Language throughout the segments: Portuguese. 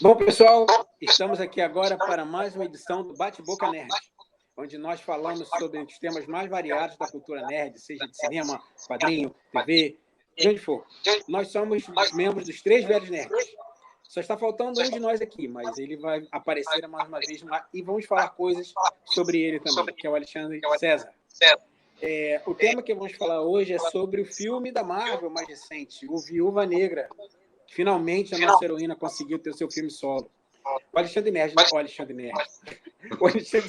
Bom, pessoal, estamos aqui agora para mais uma edição do Bate-Boca Nerd, onde nós falamos sobre os temas mais variados da cultura nerd, seja de cinema, quadrinho, TV, de onde for. Nós somos os membros dos Três Velhos Nerds. Só está faltando um de nós aqui, mas ele vai aparecer mais uma vez lá e vamos falar coisas sobre ele também, que é o Alexandre César. O tema que vamos falar hoje é sobre o filme da Marvel mais recente, o Viúva Negra. Finalmente a nossa heroína conseguiu ter o seu filme solo. O Alexandre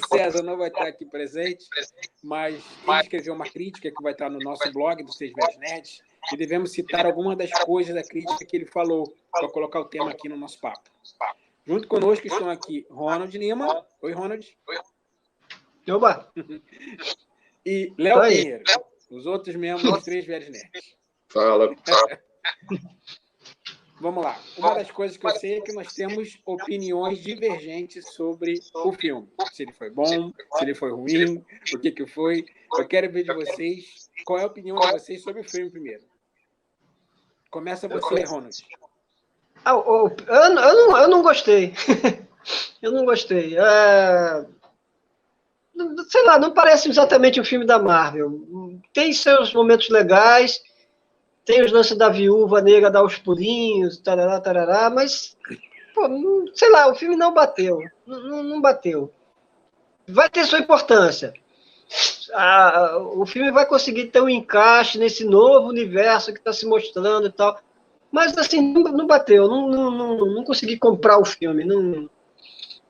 César não vai estar aqui presente, mas ele escreveu uma crítica que vai estar no nosso blog dos Três Velhos Nerds e devemos citar algumas das coisas da crítica que ele falou para colocar o tema aqui no nosso papo. Junto conosco estão aqui Ronald Lima. Oi, Ronald. Oba! E Léo Pinheiro, os outros membros dos Três Velhos Nerds. Fala. Vamos lá. Uma das coisas que eu sei é que nós temos opiniões divergentes sobre o filme. Se ele foi bom, se ele foi ruim, o que foi. Eu quero ver de vocês qual é a opinião de vocês sobre o filme primeiro. Começa você, Ronald. Eu não gostei. Eu não gostei. Sei lá, não parece exatamente um filme da Marvel. Tem seus momentos legais, tem os lances da Viúva Negra dar os pulinhos, tarará, mas, pô, sei lá, o filme não bateu. Não bateu. Vai ter sua importância. O filme vai conseguir ter um encaixe nesse novo universo que está se mostrando e tal. Mas, assim, não bateu. Não consegui comprar o filme.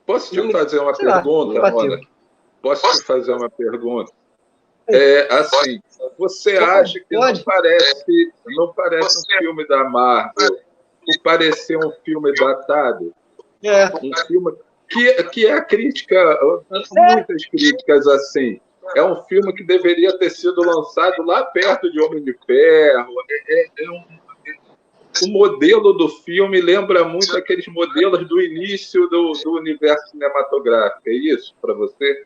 Posso te fazer uma pergunta, Rona? Posso te fazer uma pergunta? Assim, você acha que não parece um filme da Marvel, por parecer um filme datado? Um filme que é a crítica, muitas críticas assim. É um filme que deveria ter sido lançado lá perto de Homem de Ferro. O modelo do filme lembra muito aqueles modelos do início do universo cinematográfico. É isso para você?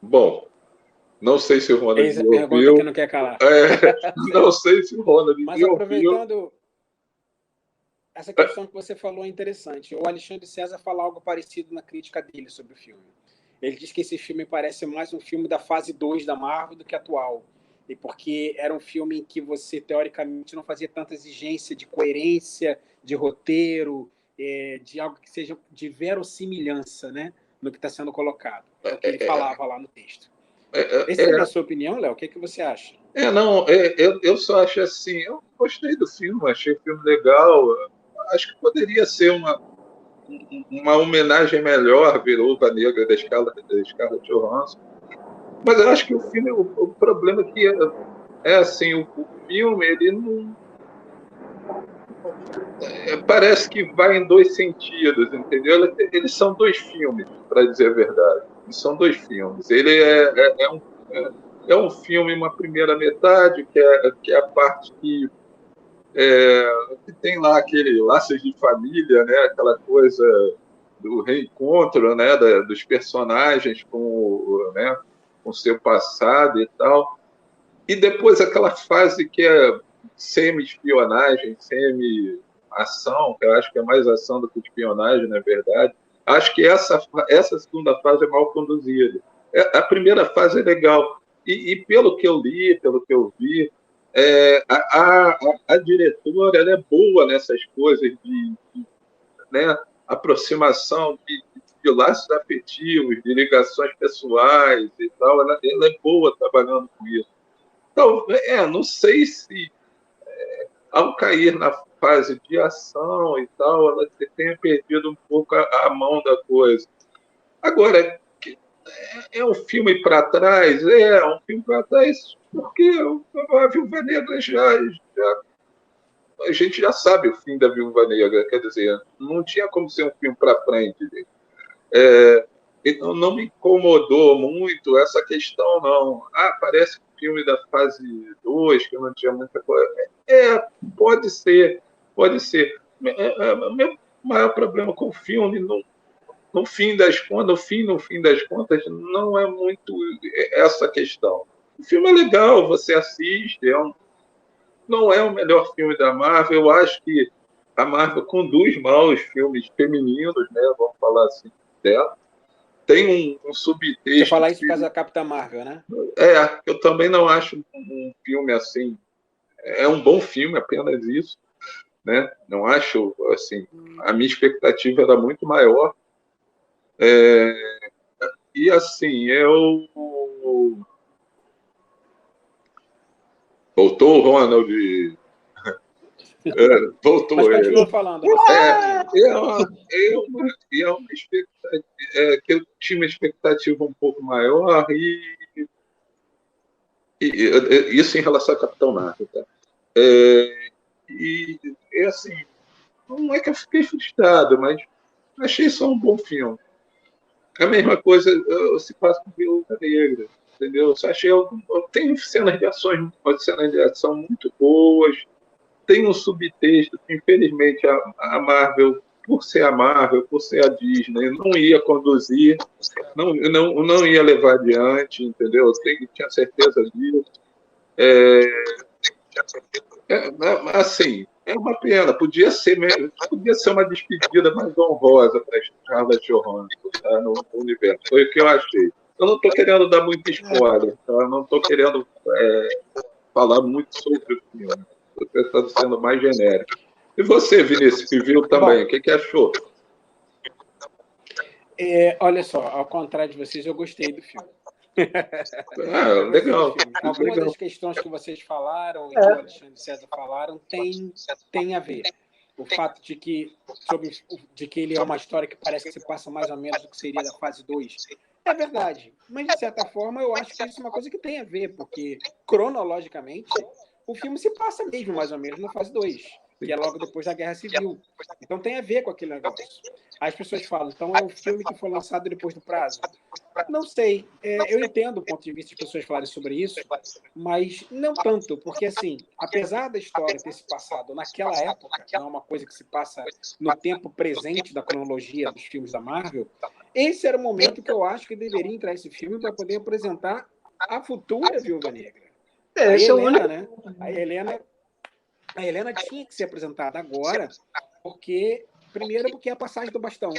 Bom, não sei se o Ronald Essa pergunta que não quer calar. Não sei se o Ronald Mas aproveitando essa questão que você falou é interessante. O Alexandre César fala algo parecido na crítica dele sobre o filme. Ele diz que esse filme parece mais um filme da fase 2 da Marvel do que atual. E porque era um filme em que você, teoricamente, não fazia tanta exigência de coerência, de roteiro, de algo que seja de verossimilhança, né, no que está sendo colocado. É o que ele falava lá no texto. Essa é a sua opinião, Léo? O que você acha? Eu só acho assim, eu gostei do filme, achei o filme legal. Acho que poderia ser uma homenagem melhor à Viúva Negra da Scarlett Johansson. Mas eu acho que o filme, o problema é que assim, o filme, ele não... parece que vai em dois sentidos, entendeu? Eles são dois filmes, para dizer a verdade. Eles são dois filmes. Ele é um filme, uma primeira metade, que é a parte que tem lá aquele laços de família, né? Aquela coisa do reencontro, né? Dos personagens com o seu passado e tal. E depois aquela fase que é semi-espionagem, semi-ação, que eu acho que é mais ação do que espionagem, na verdade. Acho que essa segunda fase é mal conduzida. A primeira fase é legal. E pelo que eu li, pelo que eu vi, a diretora ela é boa nessas coisas de aproximação de laços afetivos, de ligações pessoais e tal. Ela é boa trabalhando com isso. Então, não sei se ao cair na fase de ação e tal, ela tenha perdido um pouco a mão da coisa. Agora, é um filme para trás? É um filme para trás porque a Viúva Negra a gente já sabe o fim da Viúva Negra, quer dizer, não tinha como ser um filme para frente. Então não me incomodou muito essa questão, não. Parece um filme da fase 2, que não tinha muita coisa. Pode ser. Meu maior problema com o filme, no fim das contas, não é muito essa questão. O filme é legal, você assiste, não é o melhor filme da Marvel. Eu acho que a Marvel conduz mal os filmes femininos, né? Vamos falar assim dela. Tem um subtexto. Você falar isso por causa da Capitã Marvel, né? Eu também não acho um filme assim. É um bom filme, apenas isso, né? Não acho assim. A minha expectativa era muito maior. E assim, voltou o Ronald. Voltou Mas ele. continua falando. É uma expectativa, que eu tinha uma expectativa um pouco maior isso em relação a Capitão Marvel, tá? Assim, não é que eu fiquei frustrado, mas achei só um bom filme. A mesma coisa se passa com Viúva Negra, entendeu? Só achei tem cenas de ação muito boas, tem um subtexto que, infelizmente, a Marvel, por ser a Marvel, por ser a Disney, não ia conduzir, não ia levar adiante, entendeu? Eu tinha certeza disso. Assim, é uma pena. Podia ser uma despedida mais honrosa para Scarlett Johansson, tá, no universo. Foi o que eu achei. Eu não estou querendo dar muito spoiler, tá? Eu não estou querendo falar muito sobre o filme. Estou tentando sendo mais genérico. E você, Vinícius, que viu também, o que achou? Olha só, ao contrário de vocês, eu gostei do filme. Legal. Algumas das questões que vocês falaram e que o Alexandre e César falaram tem a ver. O fato de que ele é uma história que parece que se passa mais ou menos do que seria da fase 2. É verdade. Mas, de certa forma, eu acho que isso é uma coisa que tem a ver, porque, cronologicamente, o filme se passa mesmo mais ou menos na fase 2, que é logo depois da Guerra Civil. Então tem a ver com aquele negócio. As pessoas falam, então é um filme que foi lançado depois do prazo. Não sei. Eu entendo o ponto de vista de pessoas falarem sobre isso, mas não tanto, porque, assim, apesar da história ter se passado naquela época, não é uma coisa que se passa no tempo presente da cronologia dos filmes da Marvel, esse era o momento que eu acho que deveria entrar esse filme para poder apresentar a futura Viúva Negra. A Helena, né? A Helena tinha que ser apresentada agora, primeiro porque é a passagem do bastão.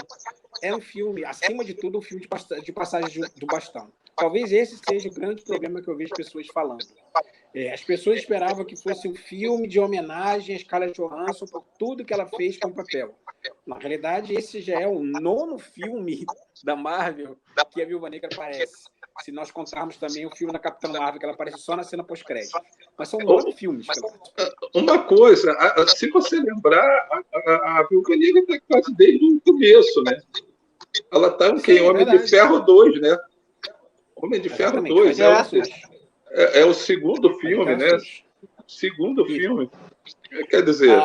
É um filme, acima de tudo, um filme de passagem do bastão. Talvez esse seja o grande problema que eu vejo pessoas falando. As pessoas esperavam que fosse um filme de homenagem a Scarlett Johansson por tudo que ela fez com o papel. Na realidade, esse já é o 9º filme da Marvel que a Viúva Negra aparece. Se nós contarmos também o filme da Capitã Marvel, que ela aparece só na cena pós-crédito. Mas são 9 filmes. Uma coisa, se você lembrar, a Viúva Negra está quase desde o começo, né? Ela está em Homem de Ferro 2, né? Homem de Ferro 2. É o segundo filme, né? Segundo filme. Quer dizer...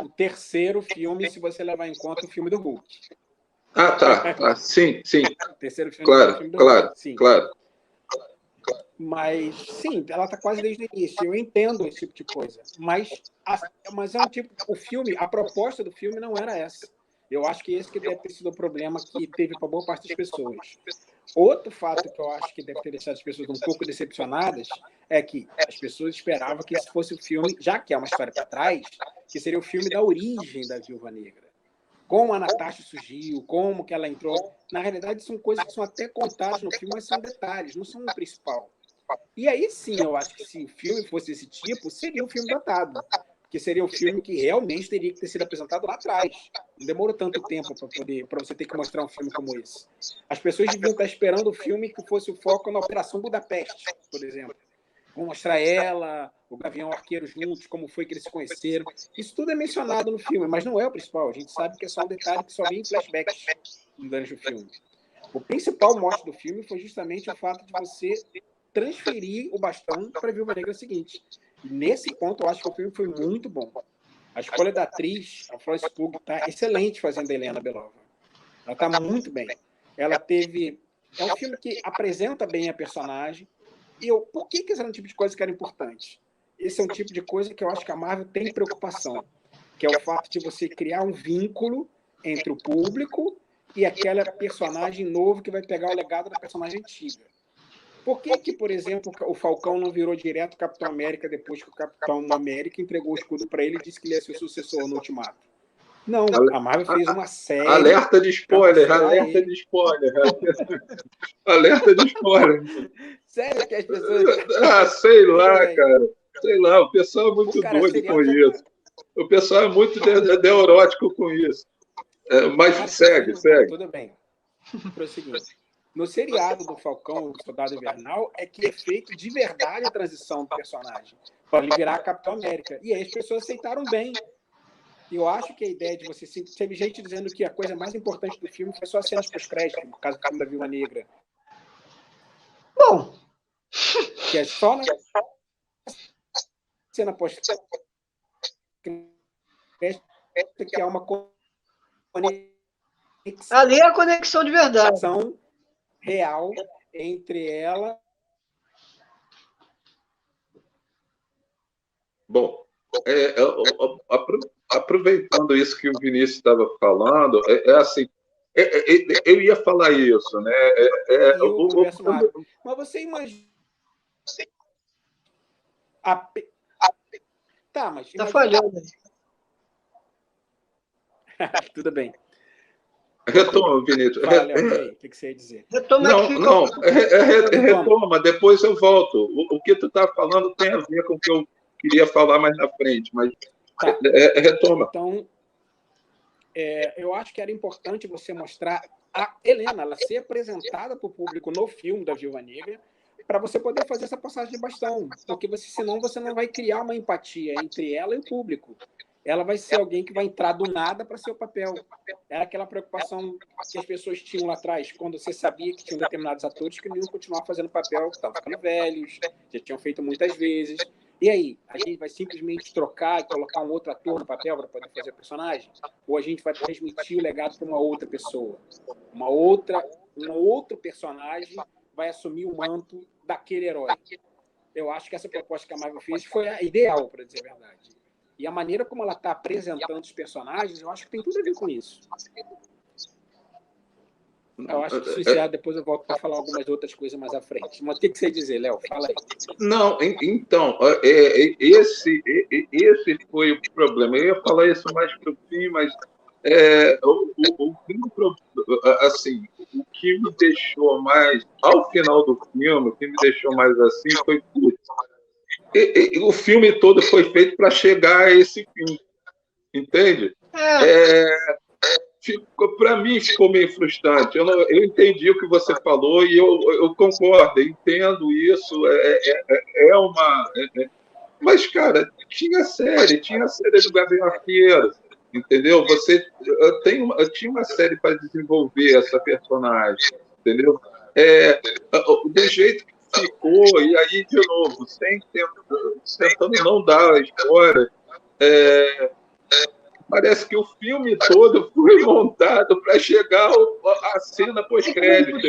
O terceiro filme, se você levar em conta o filme do Hulk. Tá. Sim. O terceiro filme do Hulk. Sim. Claro. Mas, sim, ela está quase desde o início. Eu entendo esse tipo de coisa. Mas é um tipo... A proposta do filme não era essa. Eu acho que esse que deve ter sido o problema que teve para boa parte das pessoas. Outro fato que eu acho que deve ter deixado as pessoas um pouco decepcionadas é que as pessoas esperavam que esse fosse o filme, já que é uma história para trás, que seria o filme da origem da Viúva Negra. Como a Natasha surgiu, como que ela entrou. Na realidade, são coisas que são até contadas no filme, mas são detalhes, não são o principal. E aí sim, eu acho que se o filme fosse desse tipo, seria um filme datado. Que seria o filme que realmente teria que ter sido apresentado lá atrás. Não demorou tanto tempo para você ter que mostrar um filme como esse. As pessoas deviam estar esperando o filme que fosse o foco na Operação Budapeste, por exemplo. Vão mostrar ela, o Gavião Arqueiro juntos, como foi que eles se conheceram. Isso tudo é mencionado no filme, mas não é o principal. A gente sabe que é só um detalhe que só vem em flashbacks durante o filme. O principal mote do filme foi justamente o fato de você transferir o bastão para a Viúva Negra seguinte. E nesse ponto, eu acho que o filme foi muito bom. A escolha da atriz, a Florence Pugh, está excelente fazendo a Helena Belova. Ela está muito bem. É um filme que apresenta bem a personagem. Por que esse era um tipo de coisa que era importante? Esse é um tipo de coisa que eu acho que a Marvel tem preocupação, que é o fato de você criar um vínculo entre o público e aquela personagem novo que vai pegar o legado da personagem antiga. Por que, por exemplo, o Falcão não virou direto Capitão América depois que o Capitão América entregou o escudo para ele e disse que ele ia ser o sucessor no Ultimato? Não, a Marvel fez uma série... Alerta de spoiler, alerta de spoiler. Alerta de spoiler. Sério que as pessoas... Sei lá, cara. Sei lá, o pessoal é muito doido com isso. O pessoal é muito neurótico com isso. Mas segue. Tudo bem. Prosseguindo. No seriado do Falcão, do Soldado Invernal, é que é feito de verdade a transição do personagem para ele virar Capitão América. E aí as pessoas aceitaram bem. E eu acho que a ideia de você... Teve gente dizendo que a coisa mais importante do filme foi só as cenas pós-crédito, no caso do filme da Viúva Negra. Bom... Que é só na cena pós-crédito que há uma conexão... Ali é a conexão de verdade. Real entre ela... Bom, aproveitando isso que o Vinícius estava falando, assim, eu ia falar isso, né? Mas você imagina... Tá, mas... Tá falhando. Tudo bem. Retoma, Vinícius. Fala, Léo, o que você ia dizer? Retoma, depois eu volto. O que tu tá falando tem a ver com o que eu queria falar mais na frente, mas tá. Retoma. Então, eu acho que era importante você mostrar a Helena, ela ser apresentada para o público no filme da Viúva Negra, para você poder fazer essa passagem de bastão, porque senão você não vai criar uma empatia entre ela e o público. Ela vai ser alguém que vai entrar do nada para ser o papel. Era aquela preocupação que as pessoas tinham lá atrás, quando você sabia que tinham determinados atores que não iam continuar fazendo papel, que estavam ficando velhos, já tinham feito muitas vezes. E aí? A gente vai simplesmente trocar e colocar um outro ator no papel para poder fazer o personagem? Ou a gente vai transmitir o legado para uma outra pessoa? Um outro personagem vai assumir o manto daquele herói. Eu acho que essa proposta que a Marvel fez foi a ideal, para dizer a verdade. E a maneira como ela está apresentando os personagens, eu acho que tem tudo a ver com isso. Eu acho que se depois eu volto para falar algumas outras coisas mais à frente. Mas o que você ia dizer, Léo? Fala aí. Não, então, esse foi o problema. Eu ia falar isso mais para o fim, mas assim, o que me deixou mais, ao final do filme, o que me deixou mais assim foi o filme todo foi feito para chegar a esse fim, entende? Para mim ficou meio frustrante. Eu entendi o que você falou e eu concordo, entendo isso. Mas, cara, tinha série do Gavião Arqueiro, entendeu? Tinha uma série para desenvolver essa personagem, entendeu? Do jeito que ficou, e aí, de novo, tentando não dar a história, parece que o filme todo foi montado para chegar à cena pós-crédito.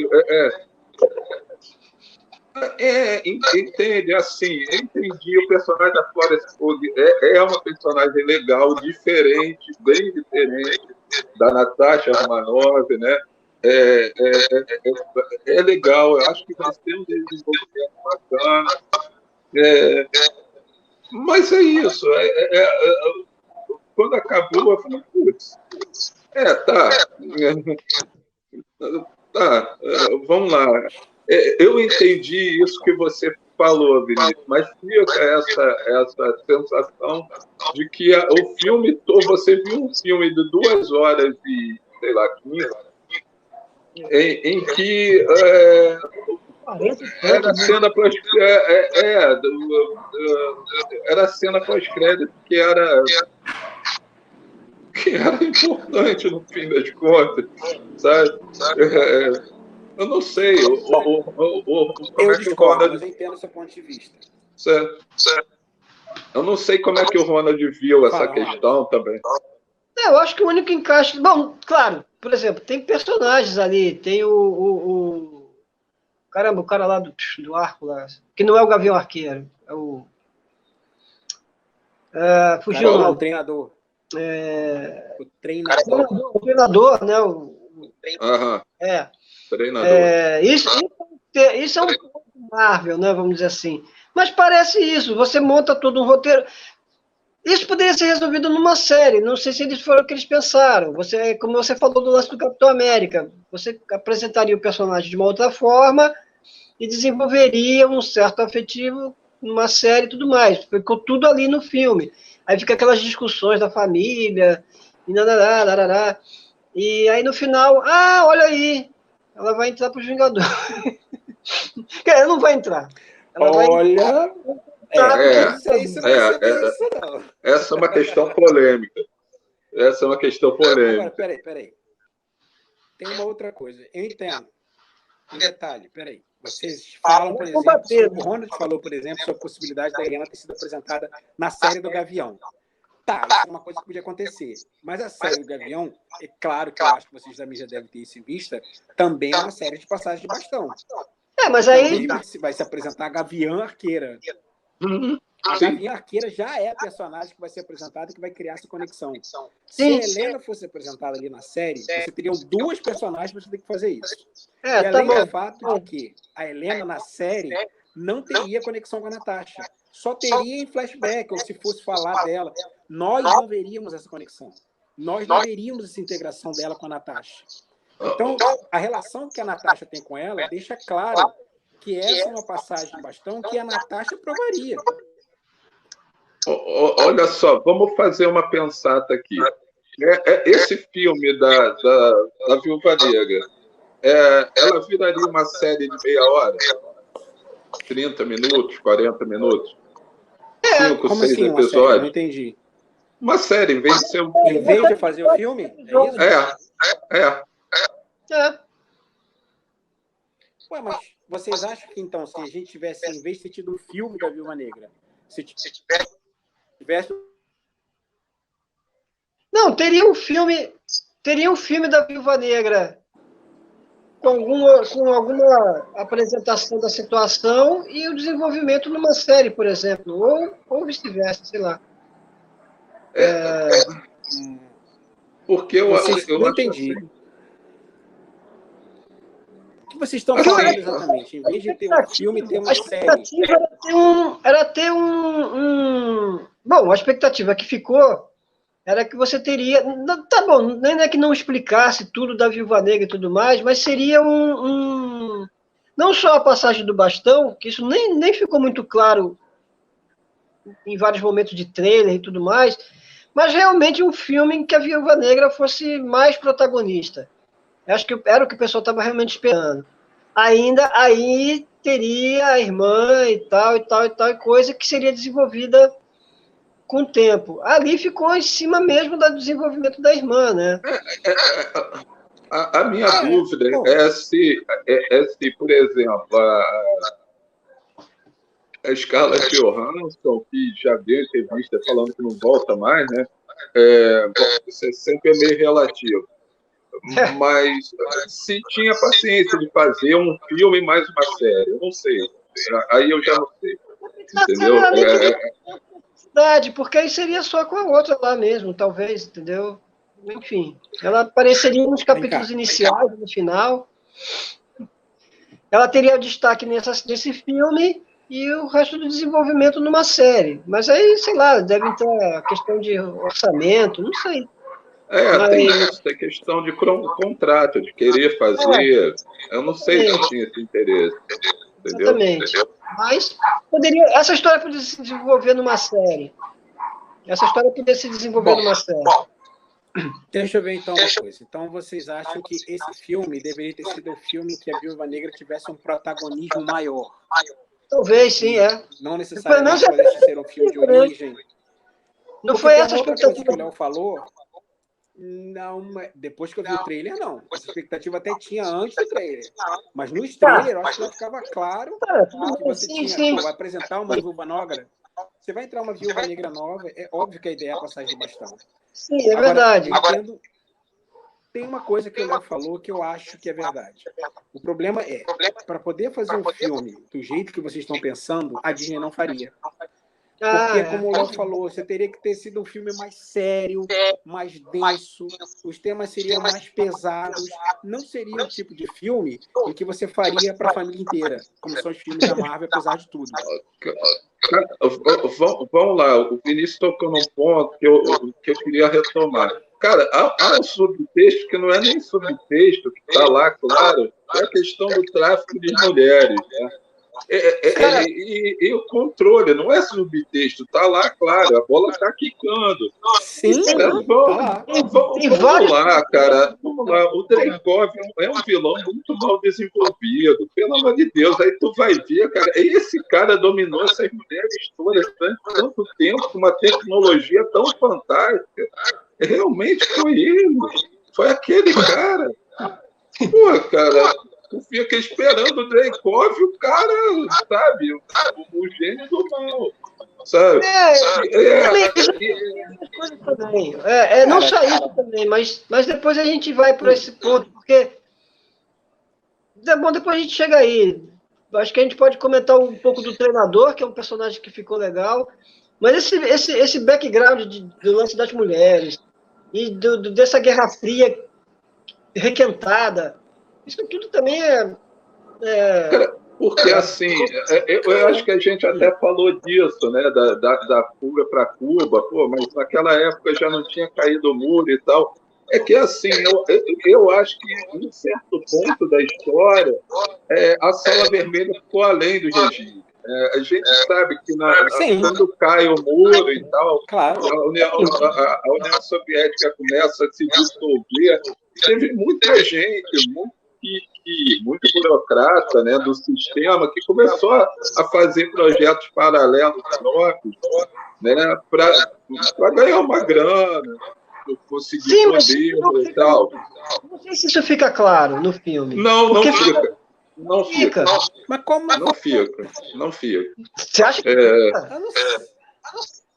Entende? Assim, eu entendi, o personagem da Florence Pugh é uma personagem legal, diferente, bem diferente da Natasha Romanoff, né? É legal, eu acho que vai ter um desenvolvimento bacana. Mas é isso. Quando acabou, eu falei, putz, vamos lá. Eu entendi isso que você falou, Vinícius, mas fica essa sensação de que o filme todo, você viu um filme de 2 horas e, sei lá, 15, em que era cena pós-crédito que era importante no fim das contas, sabe? Eu não sei. Eu discordo, mas eu entendo o seu ponto de vista. Certo. Eu não sei como é que o Ronald viu essa questão também. Eu acho que o único encaixe... Bom, claro, por exemplo, tem personagens ali, tem Caramba, o cara lá do arco lá, que não é o Gavião Arqueiro, é o... fugiu o treinador. O treinador. O treinador, né? Treinador. Isso é um Marvel, né, vamos dizer assim. Mas parece isso, você monta todo um roteiro. Isso poderia ser resolvido numa série, não sei se eles foram o que eles pensaram. Você, como você falou do lance do Capitão América, você apresentaria o personagem de uma outra forma e desenvolveria um certo afetivo numa série e tudo mais. Ficou tudo ali no filme. Aí fica aquelas discussões da família, e narará, narará. E aí no final, olha aí, ela vai entrar para os Vingadores. Ela não vai entrar. Ela Olha, não sei se você tem isso, não. Essa é uma questão polêmica. Essa é uma questão polêmica. Agora, peraí. Tem uma outra coisa. Eu entendo. Um detalhe, peraí. Vocês falam, por exemplo, o Ronald falou, por exemplo, sobre a possibilidade da Helena ter sido apresentada na série do Gavião. Tá, isso é uma coisa que podia acontecer. Mas a série do Gavião, é claro que eu acho que vocês também já devem ter isso em vista, também é uma série de passagem de bastão. Mas aí... Vai se apresentar a Gavião Arqueira. A Sim. Gavião Arqueira já é a personagem que vai ser apresentada e que vai criar essa conexão. Se a Helena fosse apresentada ali na série, você teria duas personagens para você ter que fazer isso. E além do fato de que a Helena na série não teria conexão com a Natasha. Só teria em flashback, ou se fosse falar dela. Nós não veríamos essa conexão. Nós não veríamos essa integração dela com a Natasha. Então, a relação que a Natasha tem com ela deixa claro que essa é uma passagem de bastão que a Natasha provaria. Olha só, vamos fazer uma pensata aqui. Esse filme da Viúva Negra, ela viraria uma série de meia hora? 30 minutos, 40 minutos? 5, 6 assim, episódios? Série? Não entendi. Uma série, em vez de ser... Em vez de fazer o filme? É isso? Ué, mas vocês acham que, então, se a gente tivesse, em vez de ter tido um filme da Viúva Negra, se tivesse... Não, teria um filme da Viúva Negra com alguma apresentação da situação e o desenvolvimento numa série, por exemplo, ou vice-versa, sei lá. Porque eu não entendi. O que vocês estão falando exatamente? Em vez de ter um filme, ter uma série. A expectativa era ter Bom, a expectativa que ficou era que você teria... Tá bom, não é que não explicasse tudo da Viúva Negra e tudo mais, mas seria não só a passagem do bastão, que isso nem ficou muito claro em vários momentos de trailer e tudo mais, mas realmente um filme em que a Viúva Negra fosse mais protagonista. Eu acho que era o que o pessoal estava realmente esperando. Ainda aí teria a irmã e tal, e coisa que seria desenvolvida com o tempo. Ali ficou em cima mesmo do desenvolvimento da irmã, né? A minha dúvida é se, por exemplo, a Scarlett Johansson, que já deu entrevista falando que não volta mais, né? Isso sempre é meio relativo. Mas se tinha paciência de fazer um filme mais uma série, eu não sei. Aí eu já não sei. Entendeu? Porque aí seria só com a outra lá mesmo, talvez, entendeu? Enfim, ela apareceria nos capítulos iniciais, no final. Ela teria destaque nesse filme e o resto do desenvolvimento numa série. Mas aí, sei lá, deve ter a questão de orçamento, não sei. Tem questão de contrato, de querer fazer. Eu não sei se tinha esse interesse. Entendeu? Exatamente. Mas essa história poderia se desenvolver numa série. Deixa eu ver então uma coisa. Então vocês acham que esse filme deveria ter sido o filme em que a Viúva Negra tivesse um protagonismo maior? Talvez, sim, Não necessariamente pudesse ser um filme de origem. Não foi essa a expectativa que o Léo falou. Não, depois que eu vi o trailer, não. Essa expectativa até tinha antes do trailer. Mas no trailer, eu acho que já ficava claro que você vai apresentar uma Viúva Negra. Você vai entrar uma Viúva Negra nova, é óbvio que a ideia é a passagem de bastão. Sim, é verdade. Tem uma coisa que o Léo falou que eu acho que é verdade. O problema para poder fazer um filme do jeito que vocês estão pensando, a Disney não faria. Porque, como o Léo falou, você teria que ter sido um filme mais sério, mais denso, os temas seriam mais pesados. Não seria o tipo de filme em que você faria para a família inteira, como são os filmes da Marvel, apesar de tudo. Vamos lá, o Vinícius tocou num ponto que eu queria retomar. Cara, há um subtexto que não é nem subtexto, que está lá, claro, é a questão do tráfico de mulheres, né? E o controle, não é subtexto, está lá, claro, a bola está quicando. Sim, Vamos lá, cara, vamos lá. O Drenkov é um vilão muito mal desenvolvido, pelo amor de Deus. Aí tu vai ver, cara, esse cara dominou essas mulheres todas durante tanto tempo, com uma tecnologia tão fantástica. Realmente foi ele, foi aquele cara. Pô, cara, tu fica esperando o Drenkov, o cara, sabe, o gênio do mal, sabe? Não só isso também, mas depois a gente vai para esse ponto, porque bom, depois a gente chega aí. Acho que a gente pode comentar um pouco do treinador, que é um personagem que ficou legal, mas esse background do lance das mulheres e dessa Guerra Fria requentada, isso tudo também porque, assim, eu acho que a gente até falou disso, né, da fuga para Cuba, pô, mas naquela época já não tinha caído o muro e tal. É que, assim, eu acho que, em um certo ponto da história, a Sala Vermelha ficou além do regime. A gente sabe que quando cai o muro e tal, claro, a União Soviética começa a se dissolver. Teve muita gente, muito burocrata, né, do sistema, que começou a fazer projetos paralelos próprios, né, para ganhar uma grana, conseguir poder e tal. Não sei se isso fica claro no filme. Não fica. Não fica. Mas como? Não fica. Você acha que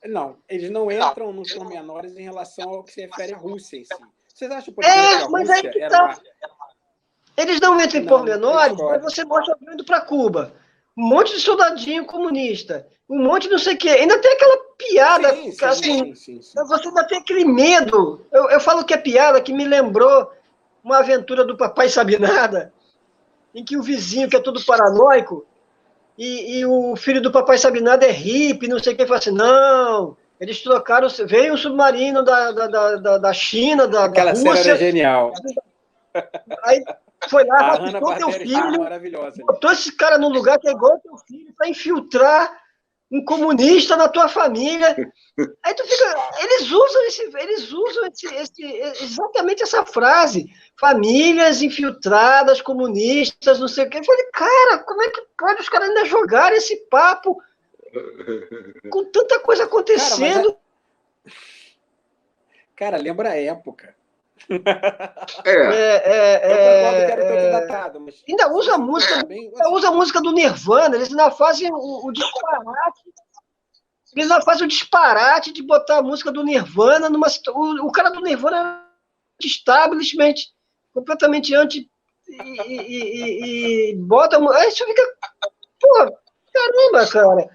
não, eles não entram nos pormenores em relação ao que se refere à Rússia em si. Vocês acham, por exemplo, que a mas Rússia aí que era uma... Eles não entram em pormenores, mas você mostra indo para Cuba. Um monte de soldadinho comunista, um monte de não sei o quê. Ainda tem aquela piada, sim. Você ainda tem aquele medo. Eu falo que é piada, que me lembrou uma aventura do Papai Sabe Nada, em que o vizinho, que é todo paranoico, e o filho do Papai Sabe Nada é hippie, não sei o que, fala assim, não, eles trocaram, veio um submarino da China, da Aquela Rússia. Cena era genial. Aí foi lá, raptou teu filho, botou esse cara num lugar que é igual ao teu filho, para infiltrar um comunista na tua família. Aí tu fica... Eles usam exatamente essa frase. Famílias infiltradas, comunistas, não sei o quê. Eu falei, cara, como é que pode os caras ainda jogarem esse papo com tanta coisa acontecendo? Cara, lembra a época. Eu concordo que era um pouco datado, mas ainda usa a música do Nirvana, eles ainda fazem o disparate. Eles ainda fazem o disparate de botar a música do Nirvana numa. O cara do Nirvana é establishment, completamente anti. E bota. Aí isso fica. Pô, caramba, cara.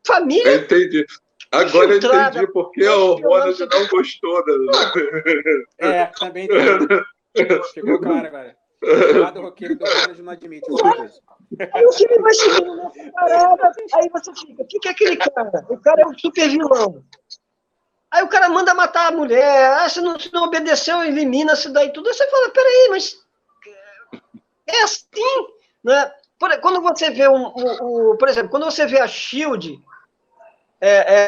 Família. Eu entendi. Agora eu entendi porque o Ronald não gostou. Também entendi. Ficou claro agora. O lado roqueiro do Ronald não admite isso. Aí o filme vai seguindo nessa parada, aí você fica, o que é aquele cara? O cara é um super vilão. Aí o cara manda matar a mulher, se não obedeceu, elimina-se daí tudo. Aí você fala, peraí, mas é assim, né? Quando você vê por exemplo, quando você vê a SHIELD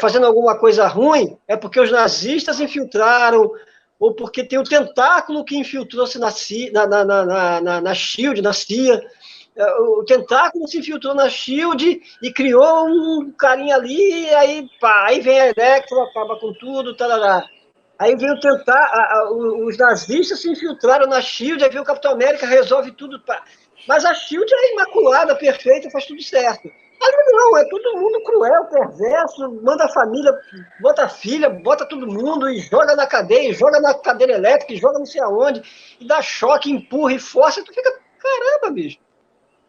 fazendo alguma coisa ruim, é porque os nazistas infiltraram, ou porque tem o tentáculo que infiltrou-se na SHIELD, na CIA. O tentáculo se infiltrou na SHIELD e criou um carinha ali, e aí vem a Electro, acaba com tudo, tarará. Aí vem os nazistas se infiltraram na SHIELD, aí vem o Capitão América, resolve tudo. Mas a SHIELD é imaculada, perfeita, faz tudo certo. Ali não, é todo mundo cruel, perverso, manda a família, bota a filha, bota todo mundo e joga na cadeia, joga na cadeira elétrica, joga não sei aonde, e dá choque, empurra e força, tu fica, caramba, bicho.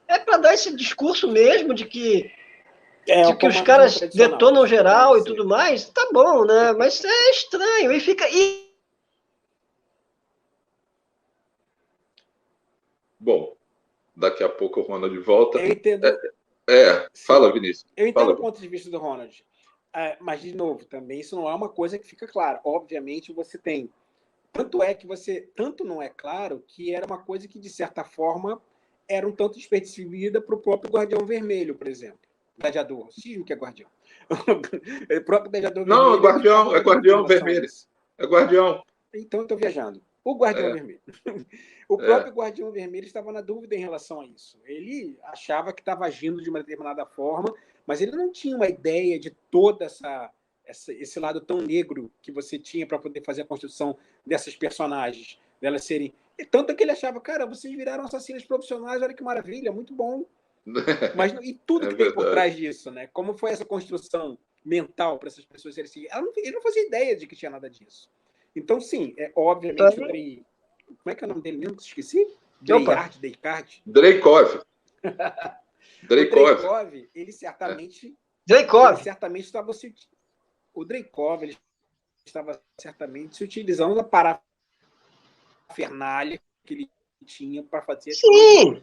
É para dar esse discurso mesmo de que que os caras detonam geral e tudo mais, tá bom, né? Mas é estranho. E fica... Bom, daqui a pouco o Ronald volta. Eu entendo. Fala, Vinícius. Eu entendo Fala. o ponto de vista do Ronald. Mas, de novo, também isso não é uma coisa que fica clara. Obviamente, você tem. Tanto é que tanto não é claro que era uma coisa que, de certa forma, era um tanto despercebida para o próprio Guardião Vermelho, por exemplo. Gladiador. Cisne que é Guardião. O próprio Gladiador Vermelho. Não, é Guardião Vermelho. É Guardião. Então, eu estou viajando. O Guardião Vermelho. O próprio Guardião Vermelho estava na dúvida em relação a isso. Ele achava que estava agindo de uma determinada forma, mas ele não tinha uma ideia de toda esse lado tão negro que você tinha para poder fazer a construção dessas personagens, delas serem... Tanto é que ele achava, cara, vocês viraram assassinos profissionais, olha que maravilha, muito bom. Mas e tudo que tem por trás disso, né? Como foi essa construção mental para essas pessoas serem assim? Ele não fazia ideia de que tinha nada disso. Então, sim, obviamente, como é que é o nome dele mesmo que eu esqueci? Dreykov. Dreykov, ele certamente... Dreykov. Ele certamente estava o Dreykov, ele estava certamente se utilizando da parafernália que ele tinha para fazer as coisas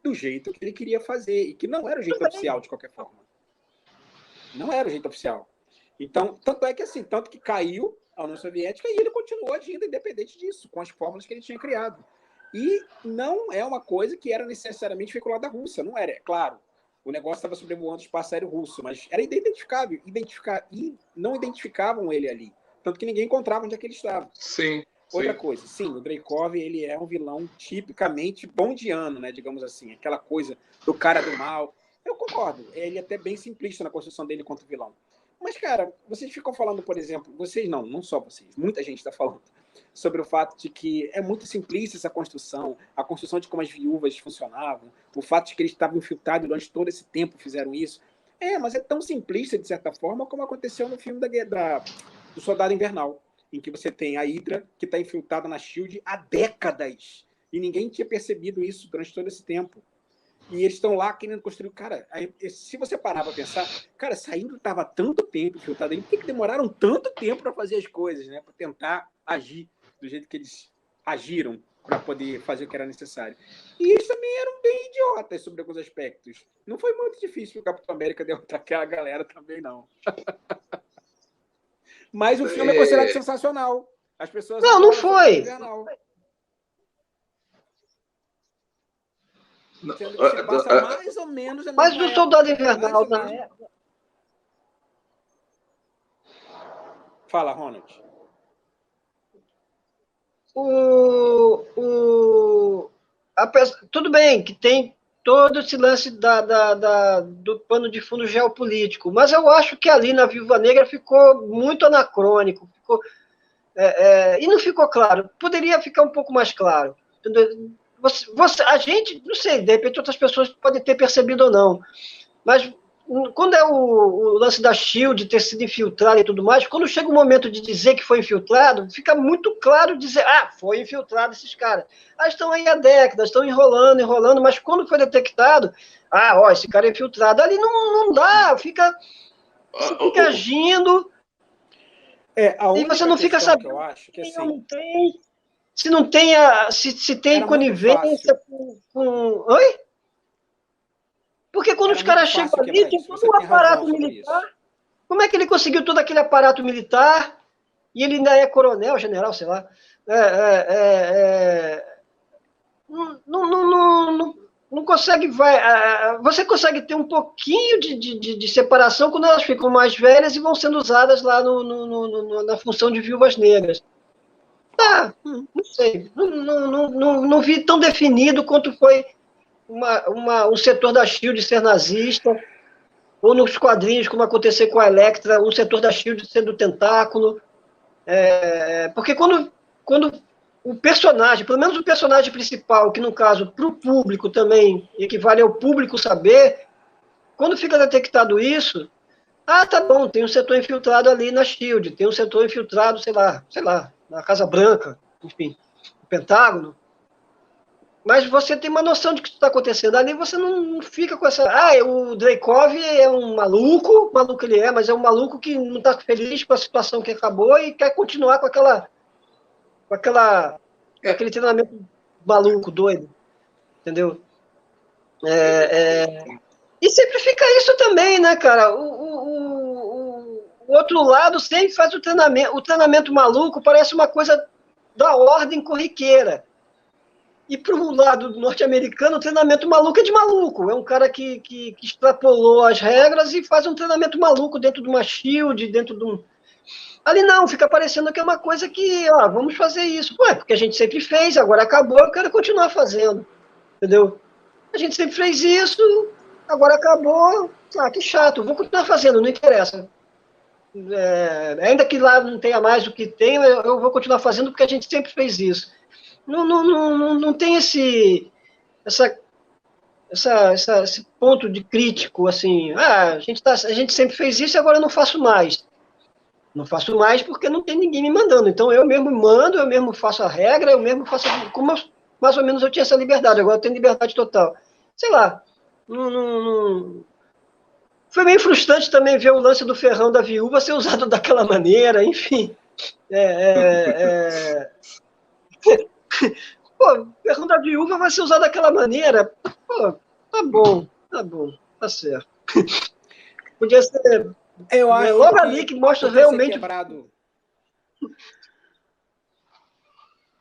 do jeito que ele queria fazer, e que não era o jeito oficial, de qualquer forma. Não era o jeito oficial. Então, tanto é que assim, tanto que caiu a União Soviética e ele continuou agindo independente disso, com as fórmulas que ele tinha criado. E não é uma coisa que era necessariamente vinculada à Rússia, não era, é claro. O negócio estava sobrevoando o espaço aéreo russo, mas era identificável. E não identificavam ele ali. Tanto que ninguém encontrava onde é que ele estava. Sim. Outra coisa, sim, o Dreykov, ele é um vilão tipicamente bondiano, né, digamos assim. Aquela coisa do cara do mal. Eu concordo, ele é até bem simplista na construção dele quanto vilão. Mas, cara, vocês ficam falando, por exemplo, vocês não só vocês, muita gente está falando sobre o fato de que é muito simplista essa construção, a construção de como as viúvas funcionavam, o fato de que eles estavam infiltrados durante todo esse tempo, fizeram isso. Mas é tão simplista, de certa forma, como aconteceu no filme do Soldado Invernal, em que você tem a Hydra, que está infiltrada na SHIELD há décadas, e ninguém tinha percebido isso durante todo esse tempo. E eles estão lá querendo construir... Cara, se você parar para pensar, cara, essa Hydra estava há tanto tempo infiltrada, por que demoraram tanto tempo para fazer as coisas, né? Para tentar agir do jeito que eles agiram para poder fazer o que era necessário. E eles também eram bem idiotas sobre alguns aspectos. Não foi muito difícil o Capitão América derrotar aquela galera também, não. Mas o filme é considerado sensacional. As pessoas... Não foi. Sendo que se passa mais ou menos... Mas o Soldado Invernal... Fala, Ronald. Tudo bem que tem todo esse lance do pano de fundo geopolítico, mas eu acho que ali na Viúva Negra ficou muito anacrônico, e não ficou claro. Poderia ficar um pouco mais claro. A gente, não sei, de repente outras pessoas podem ter percebido ou não, mas quando é o lance da SHIELD ter sido infiltrado e tudo mais, quando chega o momento de dizer que foi infiltrado, fica muito claro dizer, foi infiltrado esses caras. Estão aí há décadas, estão enrolando, mas quando foi detectado, esse cara é infiltrado, ali não dá, fica agindo, e você não fica sabendo eu acho que, assim, não tem, se tem conivência com... Oi? Porque quando os caras chegam ali, tem todo um aparato militar. Como é que ele conseguiu todo aquele aparato militar? E ele ainda é coronel, general, sei lá. Não consegue... Você consegue ter um pouquinho de separação quando elas ficam mais velhas e vão sendo usadas lá na função de viúvas negras. Não sei. Não vi tão definido quanto foi um setor da SHIELD ser nazista, ou nos quadrinhos, como aconteceu com a Elektra, um setor da SHIELD sendo tentáculo. Porque quando o personagem, pelo menos o personagem principal, que no caso, para o público também, equivale ao público saber, quando fica detectado isso, tá bom, tem um setor infiltrado ali na SHIELD, tem um setor infiltrado, sei lá, na Casa Branca, enfim, no Pentágono. Mas você tem uma noção de que está acontecendo. Ali você não fica com essa. O Dreykov é um maluco ele é, mas é um maluco que não está feliz com a situação que acabou e quer continuar com aquele treinamento maluco, doido. Entendeu? E sempre fica isso também, né, cara? O outro lado sempre faz o treinamento maluco, parece uma coisa da ordem corriqueira. E para o lado norte-americano, o treinamento maluco é de maluco. É um cara que extrapolou as regras e faz um treinamento maluco dentro de uma shield, dentro de um... Ali não, fica parecendo que é uma coisa que, vamos fazer isso. Ué, porque a gente sempre fez, agora acabou, eu quero continuar fazendo. Entendeu? A gente sempre fez isso, agora acabou. Que chato, vou continuar fazendo, não interessa. Ainda que lá não tenha mais o que tem, eu vou continuar fazendo porque a gente sempre fez isso. Não tem esse ponto de crítico, assim, a gente sempre fez isso e agora eu não faço mais. Não faço mais porque não tem ninguém me mandando. Então eu mesmo mando, eu mesmo faço a regra, eu mesmo faço... mais ou menos eu tinha essa liberdade, agora eu tenho liberdade total. Sei lá, Foi meio frustrante também ver o lance do ferrão da viúva ser usado daquela maneira, enfim. Pô, o ferrão da viúva vai ser usado daquela maneira. Pô, tá bom, tá certo. Podia ser... Eu acho logo ali que mostra realmente... Quebrado.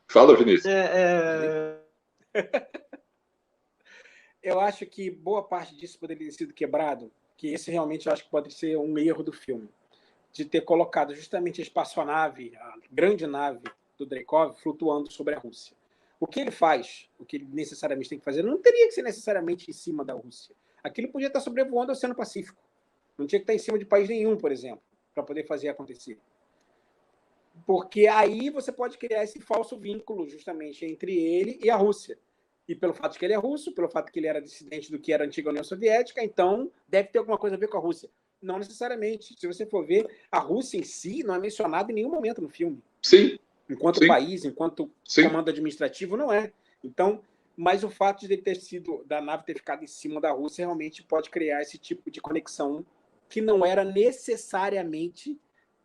Fala, Vinícius. Eu acho que boa parte disso poderia ter sido quebrado, que esse realmente eu acho que pode ser um erro do filme, de ter colocado justamente a espaçonave, a grande nave do Dreykov, flutuando sobre a Rússia. O que ele faz, o que ele necessariamente tem que fazer, não teria que ser necessariamente em cima da Rússia. Aquilo podia estar sobrevoando o Oceano Pacífico. Não tinha que estar em cima de país nenhum, por exemplo, para poder fazer acontecer. Porque aí você pode criar esse falso vínculo justamente entre ele e a Rússia. E pelo fato de que ele é russo, pelo fato de que ele era dissidente do que era a antiga União Soviética, então deve ter alguma coisa a ver com a Rússia. Não necessariamente. Se você for ver, a Rússia em si não é mencionada em nenhum momento no filme. Sim. Enquanto país, enquanto comando administrativo, não é. Então, mas o fato de ele ter sido, da nave ter ficado em cima da Rússia, realmente pode criar esse tipo de conexão que não era necessariamente...